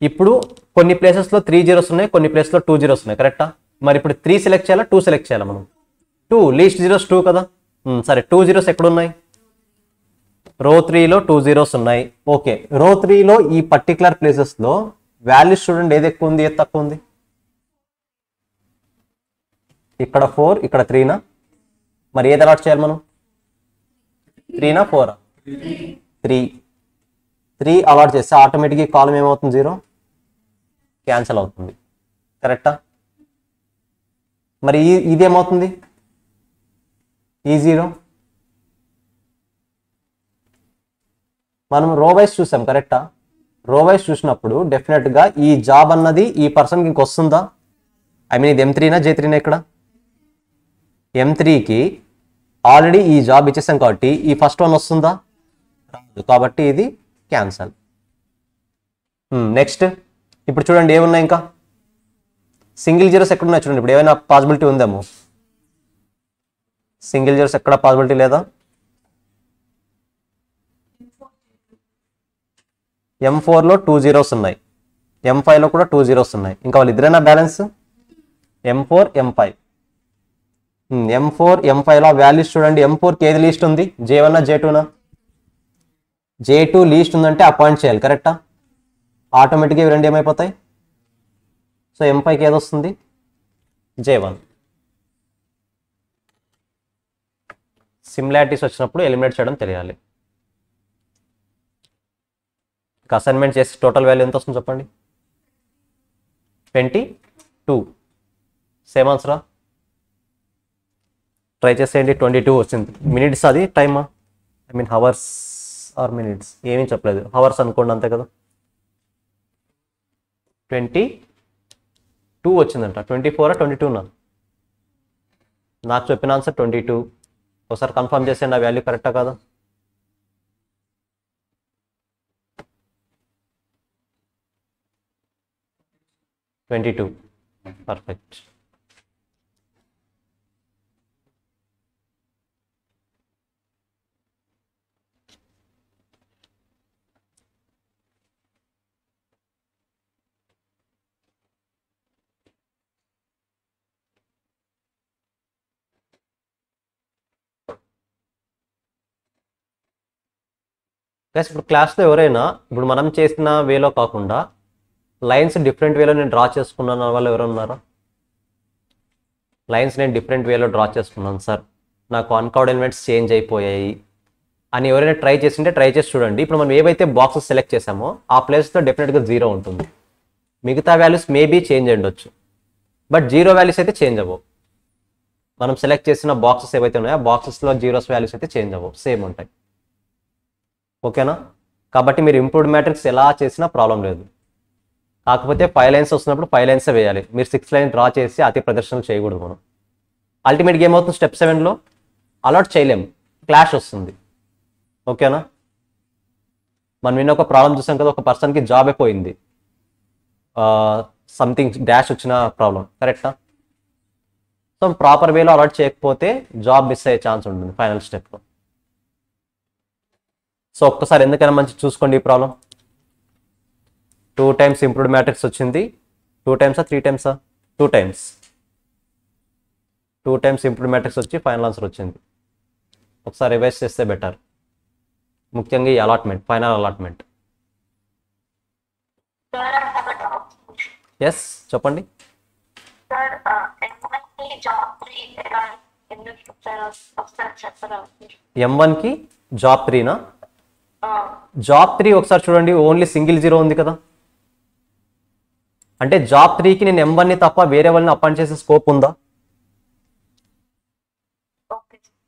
ఇప్పుడు కొన్ని ప్లేసెస్లో 3 జీరోస్ ఉన్నాయి, కొన్ని ప్లేస్లో 2 జీరోస్ ఉన్నాయి. కరెక్టా? మరి ఇప్పుడు 3 సెలెక్ట్ చేయాలా, 2 సెలెక్ట్ చేయాలా? మనం 2, లీస్ట్ జీరోస్ 2 కదా. సరే, 2 జీరోస్ ఎక్కడున్నాయి? రో 3లో 2 జీరోస్ ఉన్నాయి. ఓకే, రో 3లో ఈ పర్టికులర్ ప్లేసెస్లో వాల్యూస్ చూడండి, ఏది ఎక్కువ ఉంది, ఏది తక్కువ ఉంది? ఇక్కడ 4, ఇక్కడ 3నా? మరి ఏది అలాట్ చేయాలి మనం? 3నా 4? 3 అలాట్ చేస్తే ఆటోమేటిక్గా కాలం ఏమవుతుంది? 0 క్యాన్సిల్ అవుతుంది. కరెక్టా? మరి ఇది ఏమవుతుంది? ఈ 0 మనం రో వైస్ చూసాం కరెక్టా? రో వైస్ చూసినప్పుడు డెఫినెట్గా ఈ జాబ్ అన్నది ఈ పర్సన్కి ఇంక వస్తుందా? ఐ మీన్ ఇది M3నా J3నా? ఇక్కడ M3కి ఆల్రెడీ ఈ జాబ్ ఇచ్చేసాం కాబట్టి ఈ ఫస్ట్ వన్ వస్తుందా? రాదు. కాబట్టి ఇది క్యాన్సల్. నెక్స్ట్ ఇప్పుడు చూడండి ఏమున్నాయి ఇంకా సింగిల్ జీరోస్ ఎక్కడ ఉన్నాయి చూడండి. ఇప్పుడు ఏమైనా పాసిబిలిటీ ఉందేమో? సింగిల్ జీరోస్ ఎక్కడ పాసిబిలిటీ లేదా? M4లో 2 జీరోస్ ఉన్నాయి, M5లో కూడా 2 జీరోస్ ఉన్నాయి. ఇంకా వాళ్ళు ఇద్దరైనా balance M4 M5. M4 M5లో values చూడండి. M4కి ఏది లీస్ట్ ఉంది? J1 J2నా? J2 లీస్ట్ ఉందంటే అపాయింట్ చేయాలి కరెక్టా? ఆటోమేటిక్గా ఇవి రెండు ఏమైపోతాయి? సో M5కి ఏది వస్తుంది? J1. సిమిలారిటీస్ వచ్చినప్పుడు ఎలిమినేట్ చేయడం తెలియాలి. అసైన్మెంట్ చేసి టోటల్ వాల్యూ ఎంత వస్తుంది చెప్పండి? 22. సేమ్ ఆన్సరా? ట్రై చేసేయండి. 22 వచ్చింది. మినిట్స్ అది టైమా? I mean hours or minutes? ఏమీ చెప్పలేదు. హవర్స్ అనుకోండి అంతే కదా. 22 వచ్చిందంట. 24 22నా? నాకు చెప్పిన ఆన్సర్ 22. ఒకసారి కన్ఫర్మ్ చేసేయండి ఆ వాల్యూ కరెక్టా కాదా? పర్ఫెక్ట్. ప్లస్ ఇప్పుడు క్లాస్లో ఎవరైనా ఇప్పుడు మనం చేసిన వేలో కాకుండా లైన్స్ డిఫరెంట్ వేలో నేను డ్రా చేసుకున్నాను అన్న వాళ్ళు ఎవరైనా ఉన్నారా? లైన్స్ నేను డిఫరెంట్ వేలో డ్రా చేసుకున్నాను సార్, నాకు అన్కౌడ్ ఎలిమెంట్స్ చేంజ్ అయిపోయాయి అని ఎవరైనా ట్రై చేసింటే ట్రై చేసి చూడండి. ఇప్పుడు మనం ఏవైతే బాక్సెస్ సెలెక్ట్ చేసామో ఆ ప్లేస్లో డెఫినెట్గా 0 ఉంటుంది. మిగతా వాల్యూస్ మేబీ చేంజ్ అయ్యొచ్చు, బట్ 0 వాల్యూస్ అయితే చేంజ్ అవ్వవు. మనం సెలెక్ట్ చేసిన బాక్సెస్ ఏవైతే ఉన్నాయో ఆ బాక్సెస్లో జీరోస్ వాల్యూస్ అయితే చేంజ్ అవ్వవు, సేమ్ ఉంటాయి. ఓకేనా? కాబట్టి మీరు ఇంప్రూవ్డ్ మ్యాట్రిక్స్ ఎలా చేసినా ప్రాబ్లం లేదు. కాకపోతే 5 లైన్స్ వస్తున్నప్పుడు 5 లైన్సే వేయాలి. మీరు 6 లైన్ డ్రా చేసి అతి ప్రదర్శనలు చేయకూడదు. మనం అల్టిమేట్గా ఏమవుతుంది? స్టెప్ 7లో అలాట్ చేయలేము, క్లాష్ వస్తుంది. ఓకేనా? మనం నిన్న ఒక ప్రాబ్లం చూసాం కదా, ఒక పర్సన్కి జాబ్ అయిపోయింది, సంథింగ్ డాష్ వచ్చిన ప్రాబ్లం కరెక్టా? సో ప్రాపర్ వేలో అలాట్ చేయకపోతే జాబ్ మిస్ అయ్యే ఛాన్స్ ఉంటుంది ఫైనల్ స్టెప్లో. సో ఒక్కసారి ఎందుకైనా మంచి చూసుకోండి ఈ ప్రాబ్లం. 2 టైమ్స్ ఇంప్రూవ్డ్ మ్యాట్రిక్స్ వచ్చింది. 2 టైమ్సా 3 టైమ్సా? 2 టైమ్స్. 2 టైమ్స్ ఇంప్రూవ్డ్ మ్యాట్రిక్స్ వచ్చి ఫైనల్ ఆన్సర్ వచ్చింది. ఒకసారి రివైజ్ చేస్తే బెటర్, ముఖ్యంగా ఈ అలాట్మెంట్, ఫైనల్ అలాట్మెంట్. ఎస్ చెప్పండి. M1కి జాబ్ 3నా? జాబ్ 3 ఒకసారి చూడండి, ఓన్లీ సింగిల్ జీరో ఉంది కదా. అంటే జాబ్ 3కి నేను M1ని తప్ప వేరే వాళ్ళని అపాయింట్ చేసే స్కోప్ ఉందా?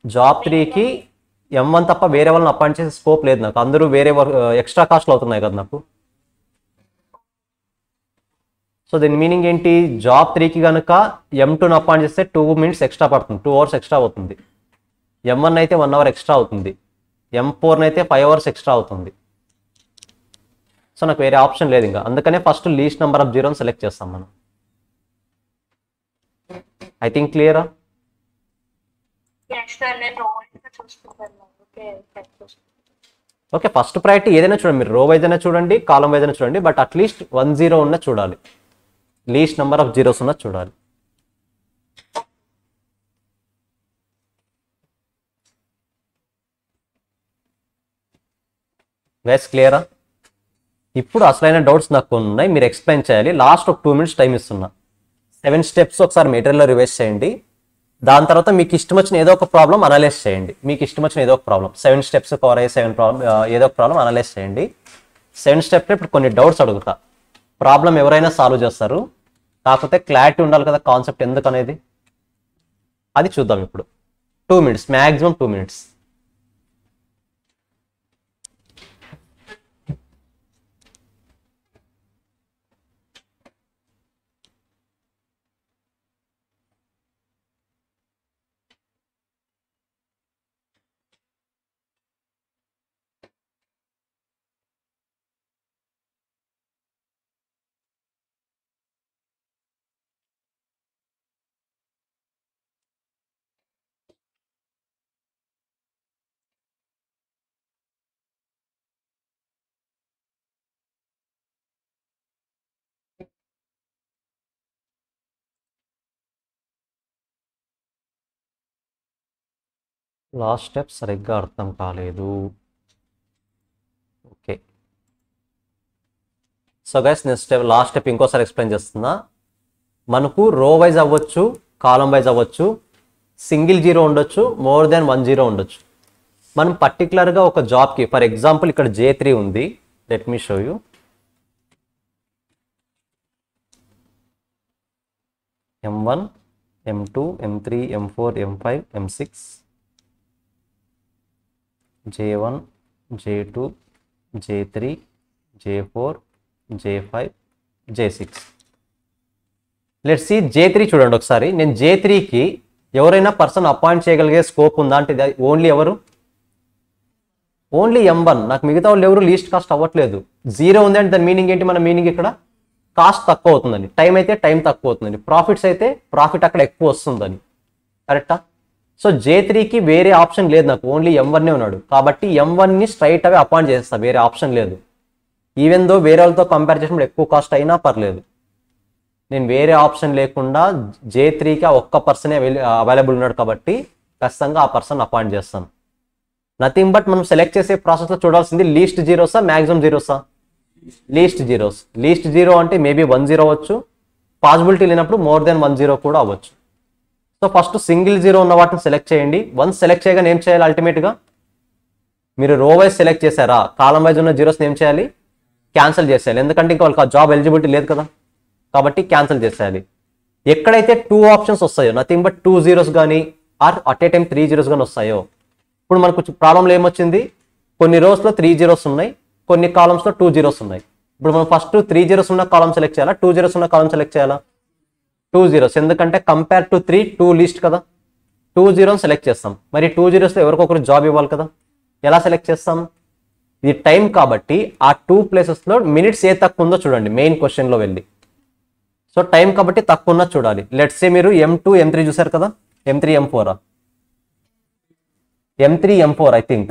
జాబ్ 3కి M1 తప్ప వేరే వాళ్ళని అపాయింట్ చేసే స్కోప్ లేదు నాకు. అందరూ వేరే ఎక్స్ట్రా కాస్ట్లు అవుతున్నాయి కదా నాకు. సో దీని మీనింగ్ ఏంటి? జాబ్ 3కి కనుక M2ని అపాయింట్ చేస్తే 2 minutes ఎక్స్ట్రా పడుతుంది, 2 hours ఎక్స్ట్రా అవుతుంది. M1 అయితే 1 hour ఎక్స్ట్రా అవుతుంది. M4 అయితే 5 hours ఎక్స్ట్రా అవుతుంది. సో నాకు వేరే ఆప్షన్ లేదు ఇంకా, అందుకనే ఫస్ట్ లీస్ట్ నెంబర్ ఆఫ్ జీరోని సెలెక్ట్ చేస్తాం మనం. ఐ థింక్ క్లియరా? ఓకే, ఫస్ట్ ప్రయారిటీ ఏదైనా చూడండి, మీరు రో వైజ్ అయినా చూడండి, కాలం వైజ్ అయినా చూడండి, బట్ అట్లీస్ట్ 1 0 ఉన్న చూడాలి, లీస్ట్ నెంబర్ ఆఫ్ జీరోస్ ఉన్న చూడాలి. గైస్ క్లియరా? ఇప్పుడు అసలైన డౌట్స్ నాకు ఉన్నాయి, మీరు ఎక్స్ప్లెయిన్ చేయాలి. లాస్ట్ ఒక 2 minutes టైం ఇస్తున్నా. 7 steps ఒకసారి మెటీరియల్లో రివైజ్ చేయండి. దాని తర్వాత మీకు ఇష్టం వచ్చిన ఏదో ఒక ప్రాబ్లం అనలైజ్ చేయండి. మీకు ఇష్టం వచ్చిన ఏదో ఒక ప్రాబ్లం 7 steps కవర్ అయ్యే 7 ప్రాబ్లం ఏదో ఒక ప్రాబ్లం అనలైజ్ చేయండి. 7 stepsలో ఇప్పుడు కొన్ని డౌట్స్ అడుగుతా. ప్రాబ్లం ఎవరైనా సాల్వ్ చేస్తారు, కాకపోతే క్లారిటీ ఉండాలి కదా కాన్సెప్ట్ ఎందుకు అనేది, అది చూద్దాం ఇప్పుడు. 2 minutes, maximum 2 minutes. Last step సరిగ్గా అర్థం కాలేదు. Okay, so guys next step, last step ఇంకోసారి ఎక్స్ప్లెయిన్ చేస్తున్నా. మనకు రో వైజ్ అవ్వచ్చు, కాలం వైజ్ అవ్వచ్చు, సింగిల్ జీరో ఉండొచ్చు, మోర్ దెన్ 1 జీరో ఉండొచ్చు. మనం పర్టికులర్గా ఒక జాబ్కి, ఫర్ ఎగ్జాంపుల్ ఇక్కడ J3 ఉంది, let me show you. M1, M2, M3, M4, M5, M6, J1, J2, J3, J4, J5, J6. Let's see J3 చూడండి ఒకసారి. నేను J3కి ఎవరైనా పర్సన్ అపాయింట్ చేయగలిగే స్కోప్ ఉందా అంటే ఓన్లీ ఎవరు? Only M1. నాకు మిగతా వాళ్ళు ఎవరు లీస్ట్ కాస్ట్ అవ్వట్లేదు. 0 ఉంది అంటే దాని మీనింగ్ ఏంటి? మన మీనింగ్ ఇక్కడ కాస్ట్ తక్కువ అవుతుందని, టైం అయితే టైం తక్కువ అవుతుందని, ప్రాఫిట్స్ అయితే ప్రాఫిట్ అక్కడ ఎక్కువ వస్తుందని. కరెక్టా? సో J3కి వేరే ఆప్షన్ లేదు, నాకు ఓన్లీ M1 ఉన్నాడు. కాబట్టి M1ని స్ట్రైట్ అవే అపాయింట్ చేస్తా, వేరే ఆప్షన్ లేదు. ఈవెన్ దో వేరే వాళ్ళతో కంపేర్ చేసినప్పుడు ఎక్కువ కాస్ట్ అయినా పర్లేదు, నేను వేరే ఆప్షన్ లేకుండా J3కి ఆ ఒక్క పర్సనే అవైలబుల్ ఉన్నాడు కాబట్టి ఖచ్చితంగా ఆ పర్సన్ అపాయింట్ చేస్తాను. నథింగ్ బట్ మనం సెలెక్ట్ చేసే ప్రాసెస్లో చూడాల్సింది లీస్ట్ జీరోసా, మ్యాక్సిమం జీరోసా? Least zeros. లీస్ట్ జీరో అంటే మేబీ 1 జీరో అవ్వచ్చు, పాసిబిలిటీ లేనప్పుడు మోర్ దెన్ 1 జీరో కూడా అవ్వచ్చు. సో ఫస్ట్ సింగిల్ జీరో ఉన్న వాటిని సెలెక్ట్ చేయండి. వన్స్ సెలెక్ట్ చేయగానే ఏం చేయాలి? అల్టిమేట్గా మీరు రో వైజ్ సెలెక్ట్ చేశారా, కాలం వైజ్ ఉన్న జీరోస్ని ఏం చేయాలి? క్యాన్సిల్ చేసేయాలి. ఎందుకంటే ఇంకా వాళ్ళకి ఆ జాబ్ ఎలిజిబిలిటీ లేదు కదా, కాబట్టి క్యాన్సిల్ చేసేయాలి. ఎక్కడైతే 2 ఆప్షన్స్ వస్తాయో, నథింగ్ బట్ 2 జీరోస్ కానీ or at a time 3 zeros కానీ వస్తాయో, ఇప్పుడు మనకు ప్రాబ్లంలో ఏమొచ్చింది? కొన్ని రోస్లో 3 జీరోస్ ఉన్నాయి, కొన్ని కాలమ్స్లో 2 జీరోస్ ఉన్నాయి. ఇప్పుడు మనం ఫస్ట్ 3 జీరోస్ ఉన్న కాలం సెలెక్ట్ చేయాలా, 2 జీరోస్ ఉన్న కాలం సెలెక్ట్ చేయాలా? 2 జీరోస్. ఎందుకంటే కంపేర్ టు 3 2 లీస్ట్ కదా, 2 జీరోని సెలెక్ట్ చేస్తాం. మరి 2 జీరోస్లో ఎవరికొకరు జాబ్ ఇవ్వాలి కదా, ఎలా సెలెక్ట్ చేస్తాం? ఇది టైం కాబట్టి ఆ 2 ప్లేసెస్లో మినిట్స్ ఏ తక్కువ ఉందో చూడండి, మెయిన్ క్వశ్చన్లో వెళ్ళి. సో టైం కాబట్టి తక్కువ ఉన్నది చూడాలి. లెట్స్ సే మీరు M2 M3 చూసారు కదా, M3 M4 M3 M4 I think.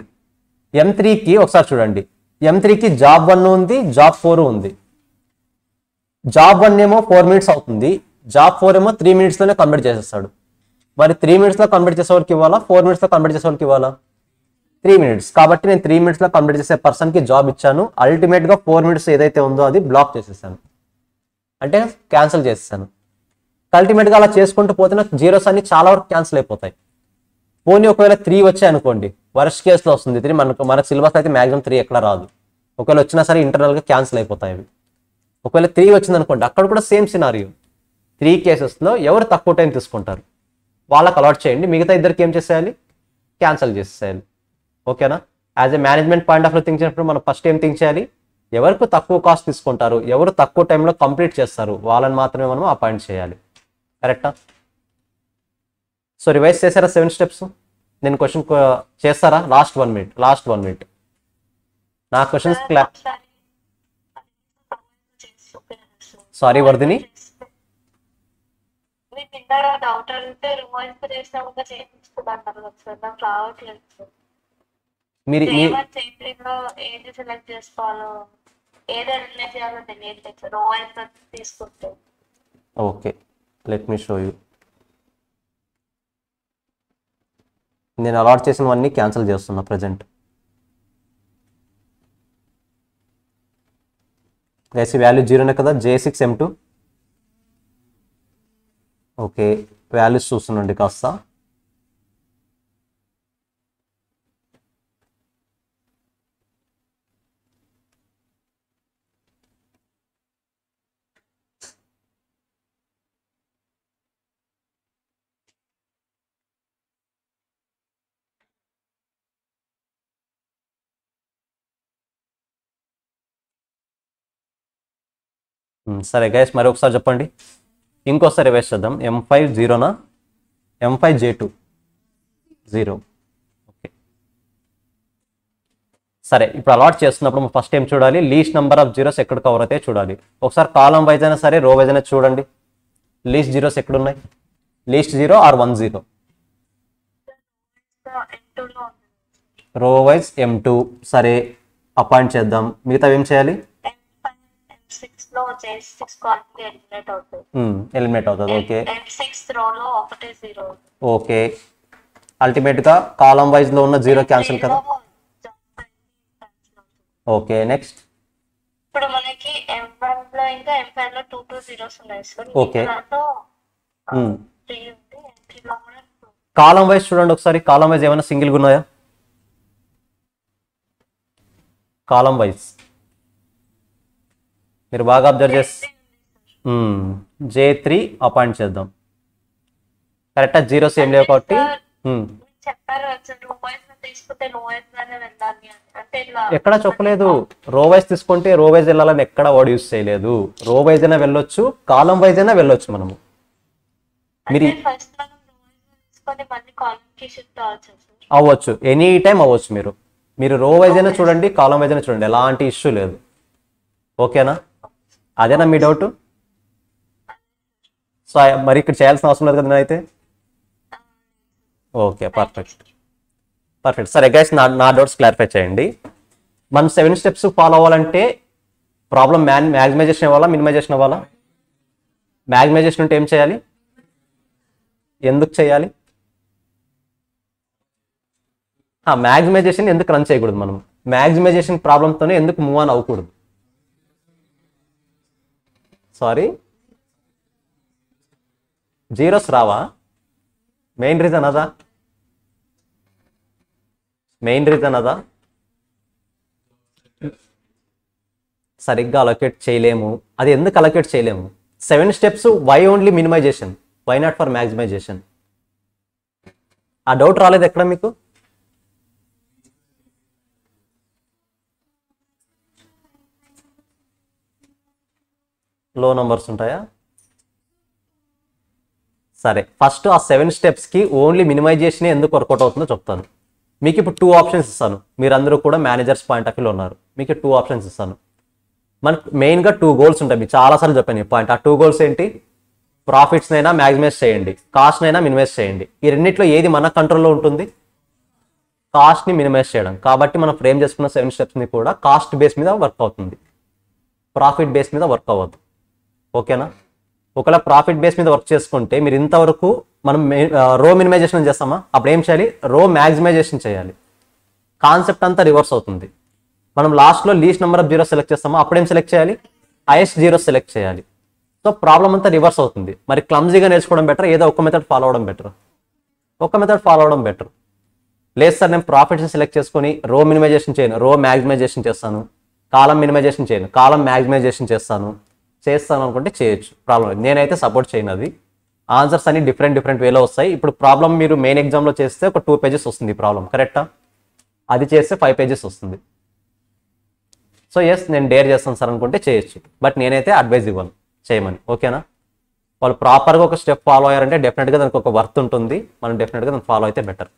M3కి ఒకసారి చూడండి, M3కి జాబ్ 1 ఉంది, జాబ్ 4 ఉంది. జాబ్ 1 ఏమో 4 మినిట్స్ అవుతుంది, జాబ్ 4 ఏమో 3 మినిట్స్లోనే కంప్లీట్ చేసేస్తాడు. మరి 3 మినిట్స్లో కంప్లీట్ చేసేవాళ్ళకి ఇవ్వాలా, 4 మినిట్స్లో కంప్లీట్ చేసేవాళ్ళకి ఇవ్వాలా? 3 మినిట్స్. కాబట్టి నేను 3 మినిట్స్లో కంప్లీట్ చేసే పర్సన్కి జాబ్ ఇచ్చాను. అల్టిమేట్గా 4 మినిట్స్ ఏదైతే ఉందో అది బ్లాక్ చేసేసాను, అంటే క్యాన్సిల్ చేసేసాను. అల్టిమేట్గా అలా చేసుకుంటూ పోతే నాకు జీరోస్ అన్ని చాలా వరకు క్యాన్సిల్ అయిపోతాయి. పోనీ ఒకవేళ 3 వచ్చాయి అనుకోండి, వర్స్ట్ కేసులో వస్తుంది 3. మనకు సిలబస్ అయితే మ్యాక్సిమం 3 ఎక్కడ రాదు. ఒకవేళ వచ్చినా సరే ఇంటర్నల్గా క్యాన్సిల్ అయిపోతాయి అవి. ఒకవేళ 3 వచ్చింది అనుకోండి, అక్కడ కూడా సేమ్ సినారియో. 3 కేసెస్లో ఎవరు తక్కువ టైం తీసుకుంటారు వాళ్ళకి అలాట్ చేయండి, మిగతా ఇద్దరికి ఏం చేసేయాలి? క్యాన్సిల్ చేసేయాలి. ఓకేనా? As a management point of view think చేసినప్పుడు మనం ఫస్ట్ ఏం థింక్ చేయాలి? ఎవరికి తక్కువ కాస్ట్ తీసుకుంటారు, ఎవరు తక్కువ టైంలో కంప్లీట్ చేస్తారు, వాళ్ళని మాత్రమే మనం అపాయింట్ చేయాలి. కరెక్టా? సో రివైజ్ చేశారా 7 స్టెప్స్? నేను క్వశ్చన్ చేస్తారా? లాస్ట్ 1 మినిట్ నా క్వశ్చన్స్ సారీ వర్ధిని,
డౌట్ అంటే రిమైండ్ చేసినా కూడా చేయించుకుంటారు సార్, నాకు రావట్లేదు సార్.
మీరు
ఏది సెలెక్ట్ చేసుకోవాలో, ఏది ఎలిమినేట్ చేయాలో తెలియట్లేదు సార్ రిమైండ్ తీసుకుంటే.
Okay, let me show you. నేను అలాట్ చేసినవన్నీ క్యాన్సిల్ చేస్తున్నా ప్రజెంట్. గైస్ వాల్యూ 0నే కదా, J6 M2. ఓకే, వాల్యూస్ చూస్తుండండి కాస్త. సరే గైస్, మరి ఒకసారి చెప్పండి, ఇంకోసారి రివైజ్ చేద్దాం. M5 0నా, M5 J2 0. ఓకే, సరే. ఇప్పుడు అలాట్ చేస్తున్నప్పుడు మనం ఫస్ట్ ఏం చూడాలి? లీస్ట్ నెంబర్ ఆఫ్ జీరోస్ ఎక్కడ కవర్ అయితే చూడాలి. ఒకసారి కాలం వైజ్ అయినా సరే, రో వైజ్ అయినా చూడండి, లీస్ట్ జీరోస్ ఎక్కడున్నాయి? Least 0 or 1 0? రో వైజ్ M2. సరే, అపాయింట్ చేద్దాం. మిగతా ఏం చేయాలి? ఎలిమినేట్ అవుతుంది. ఓకే,
M6 రోలో 1 0.
ఓకే. అల్టిమేట్గా కాలం వైజ్లో ఉన్న జీరో క్యాన్సిల్ కదా. Okay next.
ఇప్పుడు మనకి M1 లో ఇంకా M5 లో 2 2 zeros ఉన్నాయి సార్.
ఓకే.
దాంట్లో 3 ఉంది, M3 లో కూడా 2.
కాలం వైజ్ చూడండి ఒకసారి. కాలం వైజ్ ఏమైనా సింగిల్గా ఉన్నాయా? కాలం వైజ్ మీరు బాగా అబ్జర్వ్ చేస్తే J3 అపాయింట్ చేద్దాం. కరెక్టా? జీరోస్ ఏం లేవు కాబట్టి
చెప్పారు సార్ రో వైజ్ తీసుకుంటే రో వైజ్ గానే వెళ్ళాలి అని. అంటే ఇలా
ఎక్కడ చెప్పలేదు. రో వైజ్ తీసుకుంటే రో వైజ్ వెళ్ళాలని ఎక్కడ వర్డ్ యూస్ చేయలేదు. రో వైజ్ అయినా వెళ్ళొచ్చు, కాలం వైజ్ అయినా వెళ్ళొచ్చు. మనము మీరు
ఫస్ట్ మనం రో వైజ్ తీసుకొని మళ్ళీ కాలమ్ కి షిఫ్ట్ అవ్వచ్చు సార్.
అవ్వచ్చు, ఎనీ టైం అవ్వచ్చు. మీరు రో వైజ్ అయినా చూడండి, కాలం వైజ్ అయినా చూడండి, ఎలాంటి ఇష్యూ లేదు. ఓకేనా? అదేనా మీ డౌట్? సో మరి ఇక్కడ చేయాల్సిన అవసరం లేదు కదా అయితే. Okay perfect. సరే గైస్, నా డౌట్స్ క్లారిఫై చేయండి. మనం 7 స్టెప్స్ ఫాలో అవ్వాలంటే ప్రాబ్లం మ్యాక్సిమైజేషన్ అవ్వాలా, మినిమైజేషన్ అవ్వాలా? మ్యాక్సిమైజేషన్ ఉంటే ఏం చేయాలి? ఎందుకు చేయాలి? మ్యాక్సిమైజేషన్ ఎందుకు రన్ చేయకూడదు? మనం మ్యాక్సిమైజేషన్ ప్రాబ్లంతోనే ఎందుకు మూవ్ ఆన్ అవ్వకూడదు? సారీ, జీరోస్ రావా? మెయిన్ రీజన్ అదా? సరిగ్గా అలొకేట్ చేయలేము. అది ఎందుకు అలొకేట్ చేయలేము? 7 steps why only minimisation, why not for maximisation? ఆ డౌట్ రాలేదు ఎక్కడ మీకు? లో నంబర్స్ ఉంటాయా? సరే, ఫస్ట్ ఆ 7 స్టెప్స్కి ఓన్లీ మినిమైజేషన్ ఎందుకు వర్కౌట్ అవుతుందో చెప్తాను. మీకు ఇప్పుడు 2 ఆప్షన్స్ ఇస్తాను. మీరందరూ కూడా మేనేజర్స్ పాయింట్ ఆఫ్ వ్యూలో ఉన్నారు. మీకు 2 ఆప్షన్స్ ఇస్తాను. మనకు మెయిన్గా 2 గోల్స్ ఉంటాయి. మీకు చాలాసార్లు చెప్పాను ఈ పాయింట్. ఆ 2 గోల్స్ ఏంటి? ప్రాఫిట్స్నైనా మ్యాక్సిమైజ్ చేయండి, కాస్ట్నైనా మినిమైజ్ చేయండి. ఈ రెండిట్లో ఏది మన కంట్రోల్లో ఉంటుంది? కాస్ట్ని మినిమైజ్ చేయడం. కాబట్టి మనం ఫ్రేమ్ చేసుకున్న 7 స్టెప్స్ని కూడా కాస్ట్ బేస్ మీద వర్క్ అవుతుంది, ప్రాఫిట్ బేస్ మీద వర్క్ అవ్వదు. ఓకేనా? ఒకవేళ ప్రాఫిట్ బేస్ మీద వర్క్ చేసుకుంటే మీరు ఇంతవరకు మనం రో మినిమైజేషన్ చేస్తామా? అప్పుడు ఏం చేయాలి? రో మ్యాక్సిమైజేషన్ చేయాలి. కాన్సెప్ట్ అంతా రివర్స్ అవుతుంది. మనం లాస్ట్లో least number of zeros select చేస్తామా? అప్పుడు ఏం సెలెక్ట్ చేయాలి? హైయెస్ట్ జీరోస్ సెలెక్ట్ చేయాలి. సో ప్రాబ్లం అంతా రివర్స్ అవుతుంది. మరి క్లమ్జీగా నేర్చుకోవడం బెటర్, ఏదో ఒక మెథడ్ ఫాలో అవడం బెటర్? ఒక మెథడ్ ఫాలో అవడం బెటర్. లేదు సార్ నేను ప్రాఫిట్స్ని సెలెక్ట్ చేసుకొని రో మినిమైజేషన్ చేయను, రో మ్యాక్సిమైజేషన్ చేస్తాను, కాలం మినిమైజేషన్ చేయను, కాలం మ్యాక్సిమైజేషన్ చేస్తాను అనుకుంటే చేయొచ్చు, ప్రాబ్లం లేదు. నేనైతే సపోర్ట్ చేయను. అది ఆన్సర్స్ అన్ని డిఫరెంట్ వేలో వస్తాయి. ఇప్పుడు ప్రాబ్లం మీరు మెయిన్ ఎగ్జామ్లో చేస్తే ఒక 2 పేజెస్ వస్తుంది ప్రాబ్లం, కరెక్టా? అది చేస్తే 5 పేజెస్ వస్తుంది. సో ఎస్, నేను డేర్ చేస్తాను సార్ అనుకుంటే చేయొచ్చు. బట్ నేనైతే అడ్వైజ్ ఇవ్వను చేయమని. ఓకేనా? వాళ్ళు ప్రాపర్గా ఒక స్టెప్ ఫాలో అయ్యారంటే డెఫినెట్గా దానికి ఒక వర్త్ ఉంటుంది. మనం డెఫినెట్గా దాన్ని ఫాలో అయితే బెటర్.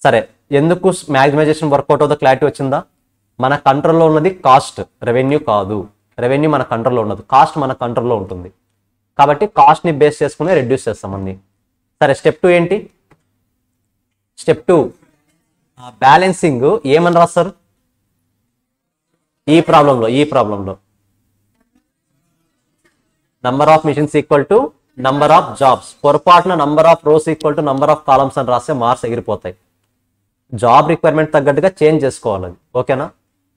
సరే, ఎందుకు మ్యాక్సిమైజేషన్ వర్కౌట్ అవుతుందో క్లారిటీ వచ్చిందా? మన కంట్రోల్లో ఉన్నది కాస్ట్, రెవెన్యూ కాదు. రెవెన్యూ మన కంట్రోల్లో ఉండదు, కాస్ట్ మన కంట్రోల్లో ఉంటుంది. కాబట్టి కాస్ట్ని బేస్ చేసుకుని రెడ్యూస్ చేస్తాం అన్ని. సరే, స్టెప్ 2 ఏంటి? Step 2 balancing. ఏమని రాస్తారు ఈ ప్రాబ్లంలో? Number of machines equal to number of jobs. పొరపాటున number of rows equal to number of columns అని రాస్తే మార్క్స్ ఎగిరిపోతాయి. జాబ్ రిక్వైర్మెంట్ తగ్గట్టుగా చేంజ్ చేసుకోవాలి. ఓకేనా?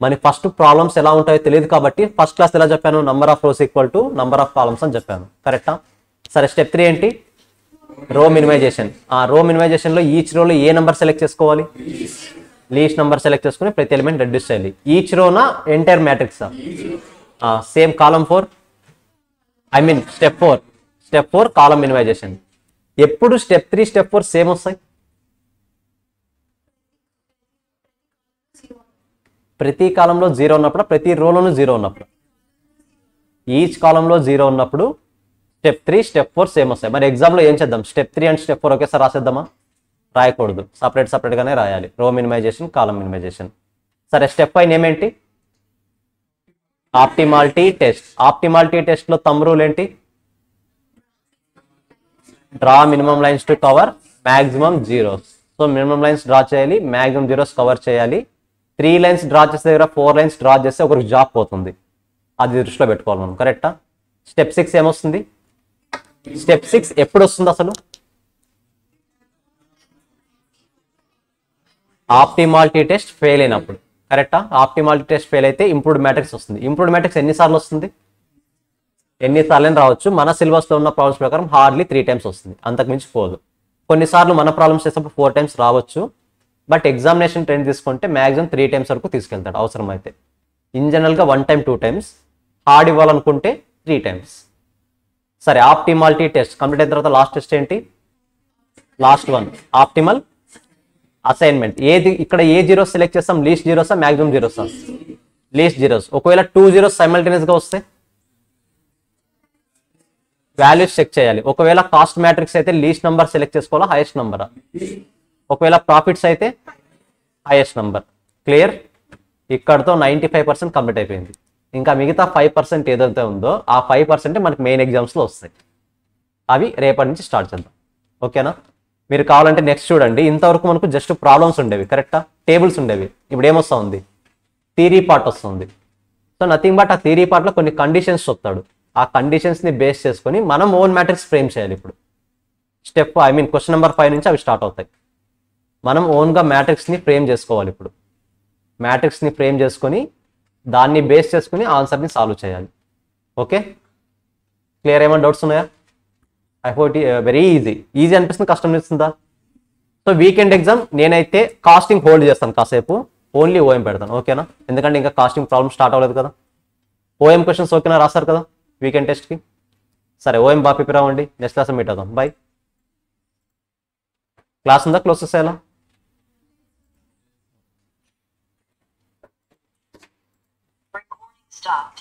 మనకి ఫస్ట్ ప్రాబ్లమ్స్ ఎలా ఉంటాయో తెలియదు కాబట్టి ఫస్ట్ క్లాస్ ఎలా చెప్పాను? Number of rows equal to number of columns అని చెప్పాను, కరెక్టా? సరే, స్టెప్ 3 ఏంటి? రో మినిమైజేషన్. ఆ రో మినిమైజేషన్లో ఈచ్ రోలో ఏ నెంబర్ సెలెక్ట్ చేసుకోవాలి? లీస్ట్ నెంబర్ సెలెక్ట్ చేసుకుని ప్రతి ఎలిమెంట్ రెడ్యూస్ చేయాలి. ఈచ్ రోనా ఎంటైర్ మ్యాట్రిక్సా? Same column 4, I mean step 4 column minimization. ఎప్పుడు స్టెప్ 3 స్టెప్ 4 సేమ్ వస్తాయి? ప్రతి కాలంలో 0 ఉన్నప్పుడు, ప్రతి రోలోనూ 0 ఉన్నప్పుడు, ఈచ్ కాలంలో 0 ఉన్నప్పుడు స్టెప్ 3 స్టెప్ 4 సేమ్ వస్తాయి. మరి ఎగ్జామ్లో ఏం చేద్దాం? స్టెప్ 3 అండ్ స్టెప్ 4 ఒకేసారి రాసేద్దామా? రాయకూడదు, సపరేట్గానే రాయాలి. Row minimization, column minimization. సరే, స్టెప్ 5 ఏమేంటి? Optimality test. ఆప్టిమాలిటీ టెస్ట్లో థంబ్ రూల్ ఏంటి? Draw minimum lines to cover maximum zeros. So minimum lines draw చేయాలి, మ్యాక్సిమం జీరోస్ కవర్ చేయాలి. 3 లైన్స్ డ్రా చేసే దగ్గర 4 లైన్స్ డ్రా చేస్తే ఒకరికి జాబ్ పోతుంది. అది దృష్టిలో పెట్టుకోవాలి మనం, కరెక్టా? స్టెప్ 6 ఏమొస్తుంది? స్టెప్ 6 ఎప్పుడు వస్తుంది అసలు? ఆప్టిమాలిటీ టెస్ట్ ఫెయిల్ అయినప్పుడు, కరెక్టా? ఆప్టిమాలిటీ టెస్ట్ ఫెయిల్ అయితే ఇంప్రూవ్డ్ మ్యాట్రిక్స్ వస్తుంది. ఇంప్రూవ్డ్ మ్యాట్రిక్స్ ఎన్నిసార్లు వస్తుంది? ఎన్నిసార్లు రావచ్చు. మన సిలబస్లో ఉన్న ప్రాబ్లమ్స్ ప్రకారం హార్డ్లీ 3 times వస్తుంది, అంతకుమించి పోదు. కొన్నిసార్లు మన ప్రాబ్లమ్స్ చేసినప్పుడు 4 times రావచ్చు, బట్ ఎగ్జామినేషన్ ట్రెండ్ తీసుకుంటే మ్యాక్సిమం 3 times వరకు తీసుకెళ్తాడు అవసరం అయితే. ఇన్ జనరల్గా 1 time 2 times, హార్డ్ ఇవ్వాలనుకుంటే 3 times. సరే, ఆప్టిమాలిటీ టెస్ట్ కంప్లీట్ అయిన తర్వాత లాస్ట్ టెస్ట్ ఏంటి? Last one optimal assignment. ఏది ఇక్కడ ఏ జీరోస్ సెలెక్ట్ చేస్తాం? లీస్ట్ జీరోసా మ్యాక్సిమం జీరోసా? Least zeros. ఒకవేళ 2 zeros సైమల్టేనియస్గా వస్తే వాల్యూస్ చెక్ చేయాలి. ఒకవేళ కాస్ట్ మ్యాట్రిక్స్ అయితే లీస్ట్ నెంబర్ సెలెక్ట్ చేసుకోవాలా, హైయెస్ట్ నెంబరా? ఒకవేళ ప్రాఫిట్స్ అయితే హైయెస్ట్ నెంబర్. క్లియర్? ఇక్కడతో 95% కంప్లీట్ అయిపోయింది. ఇంకా మిగతా 5% ఏదైతే ఉందో ఆ 5% మనకి మెయిన్ ఎగ్జామ్స్లో వస్తాయి. అవి రేపటి నుంచి స్టార్ట్ చేద్దాం, ఓకేనా? మీరు కావాలంటే నెక్స్ట్ చూడండి. ఇంతవరకు మనకు జస్ట్ ప్రాబ్లమ్స్ ఉండేవి, కరెక్టా? టేబుల్స్ ఉండేవి. ఇప్పుడు ఏమొస్తా ఉంది? థియరీ పార్ట్ వస్తుంది. సో నథింగ్ బట్ ఆ థియరీ పార్ట్లో కొన్ని కండిషన్స్ చెప్తాడు. ఆ కండిషన్స్ని బేస్ చేసుకొని మనం ఓన్ మ్యాట్రిక్స్ ఫ్రేమ్ చేయాలి. ఇప్పుడు క్వశ్చన్ నెంబర్ 5 నుంచి అవి స్టార్ట్ అవుతాయి. మనం ఓన్గా మ్యాట్రిక్స్ని ఫ్రేమ్ చేసుకోవాలి. ఇప్పుడు మ్యాట్రిక్స్ని ఫ్రేమ్ చేసుకొని దాన్ని బేస్ చేసుకుని ఆన్సర్ని సాల్వ్ చేయాలి. Okay, clear? ఏమైనా డౌట్స్ ఉన్నాయా? ఐ హోప్ వెరీ ఈజీ అనిపిస్తుంది, కష్టం అనిపిస్తుందా? సో వీకెండ్ ఎగ్జామ్ నేనైతే కాస్టింగ్ హోల్డ్ చేస్తాను కాసేపు, ఓన్లీ ఓఎం పెడతాను, ఓకేనా? ఎందుకంటే ఇంకా కాస్టింగ్ ప్రాబ్లమ్ స్టార్ట్ అవ్వలేదు కదా. ఓఎం క్వశ్చన్స్ ఓకేనా? రాస్తారు కదా వీకెండ్ టెస్ట్కి? సరే, ఓఎం బాగా ప్రిపేర్ అవ్వండి. నెక్స్ట్ క్లాస్ మీట్ అవుదాం. బాయ్. క్లాస్ ఉందా? క్లోజ్ చేసేయాలా?
Recording stopped.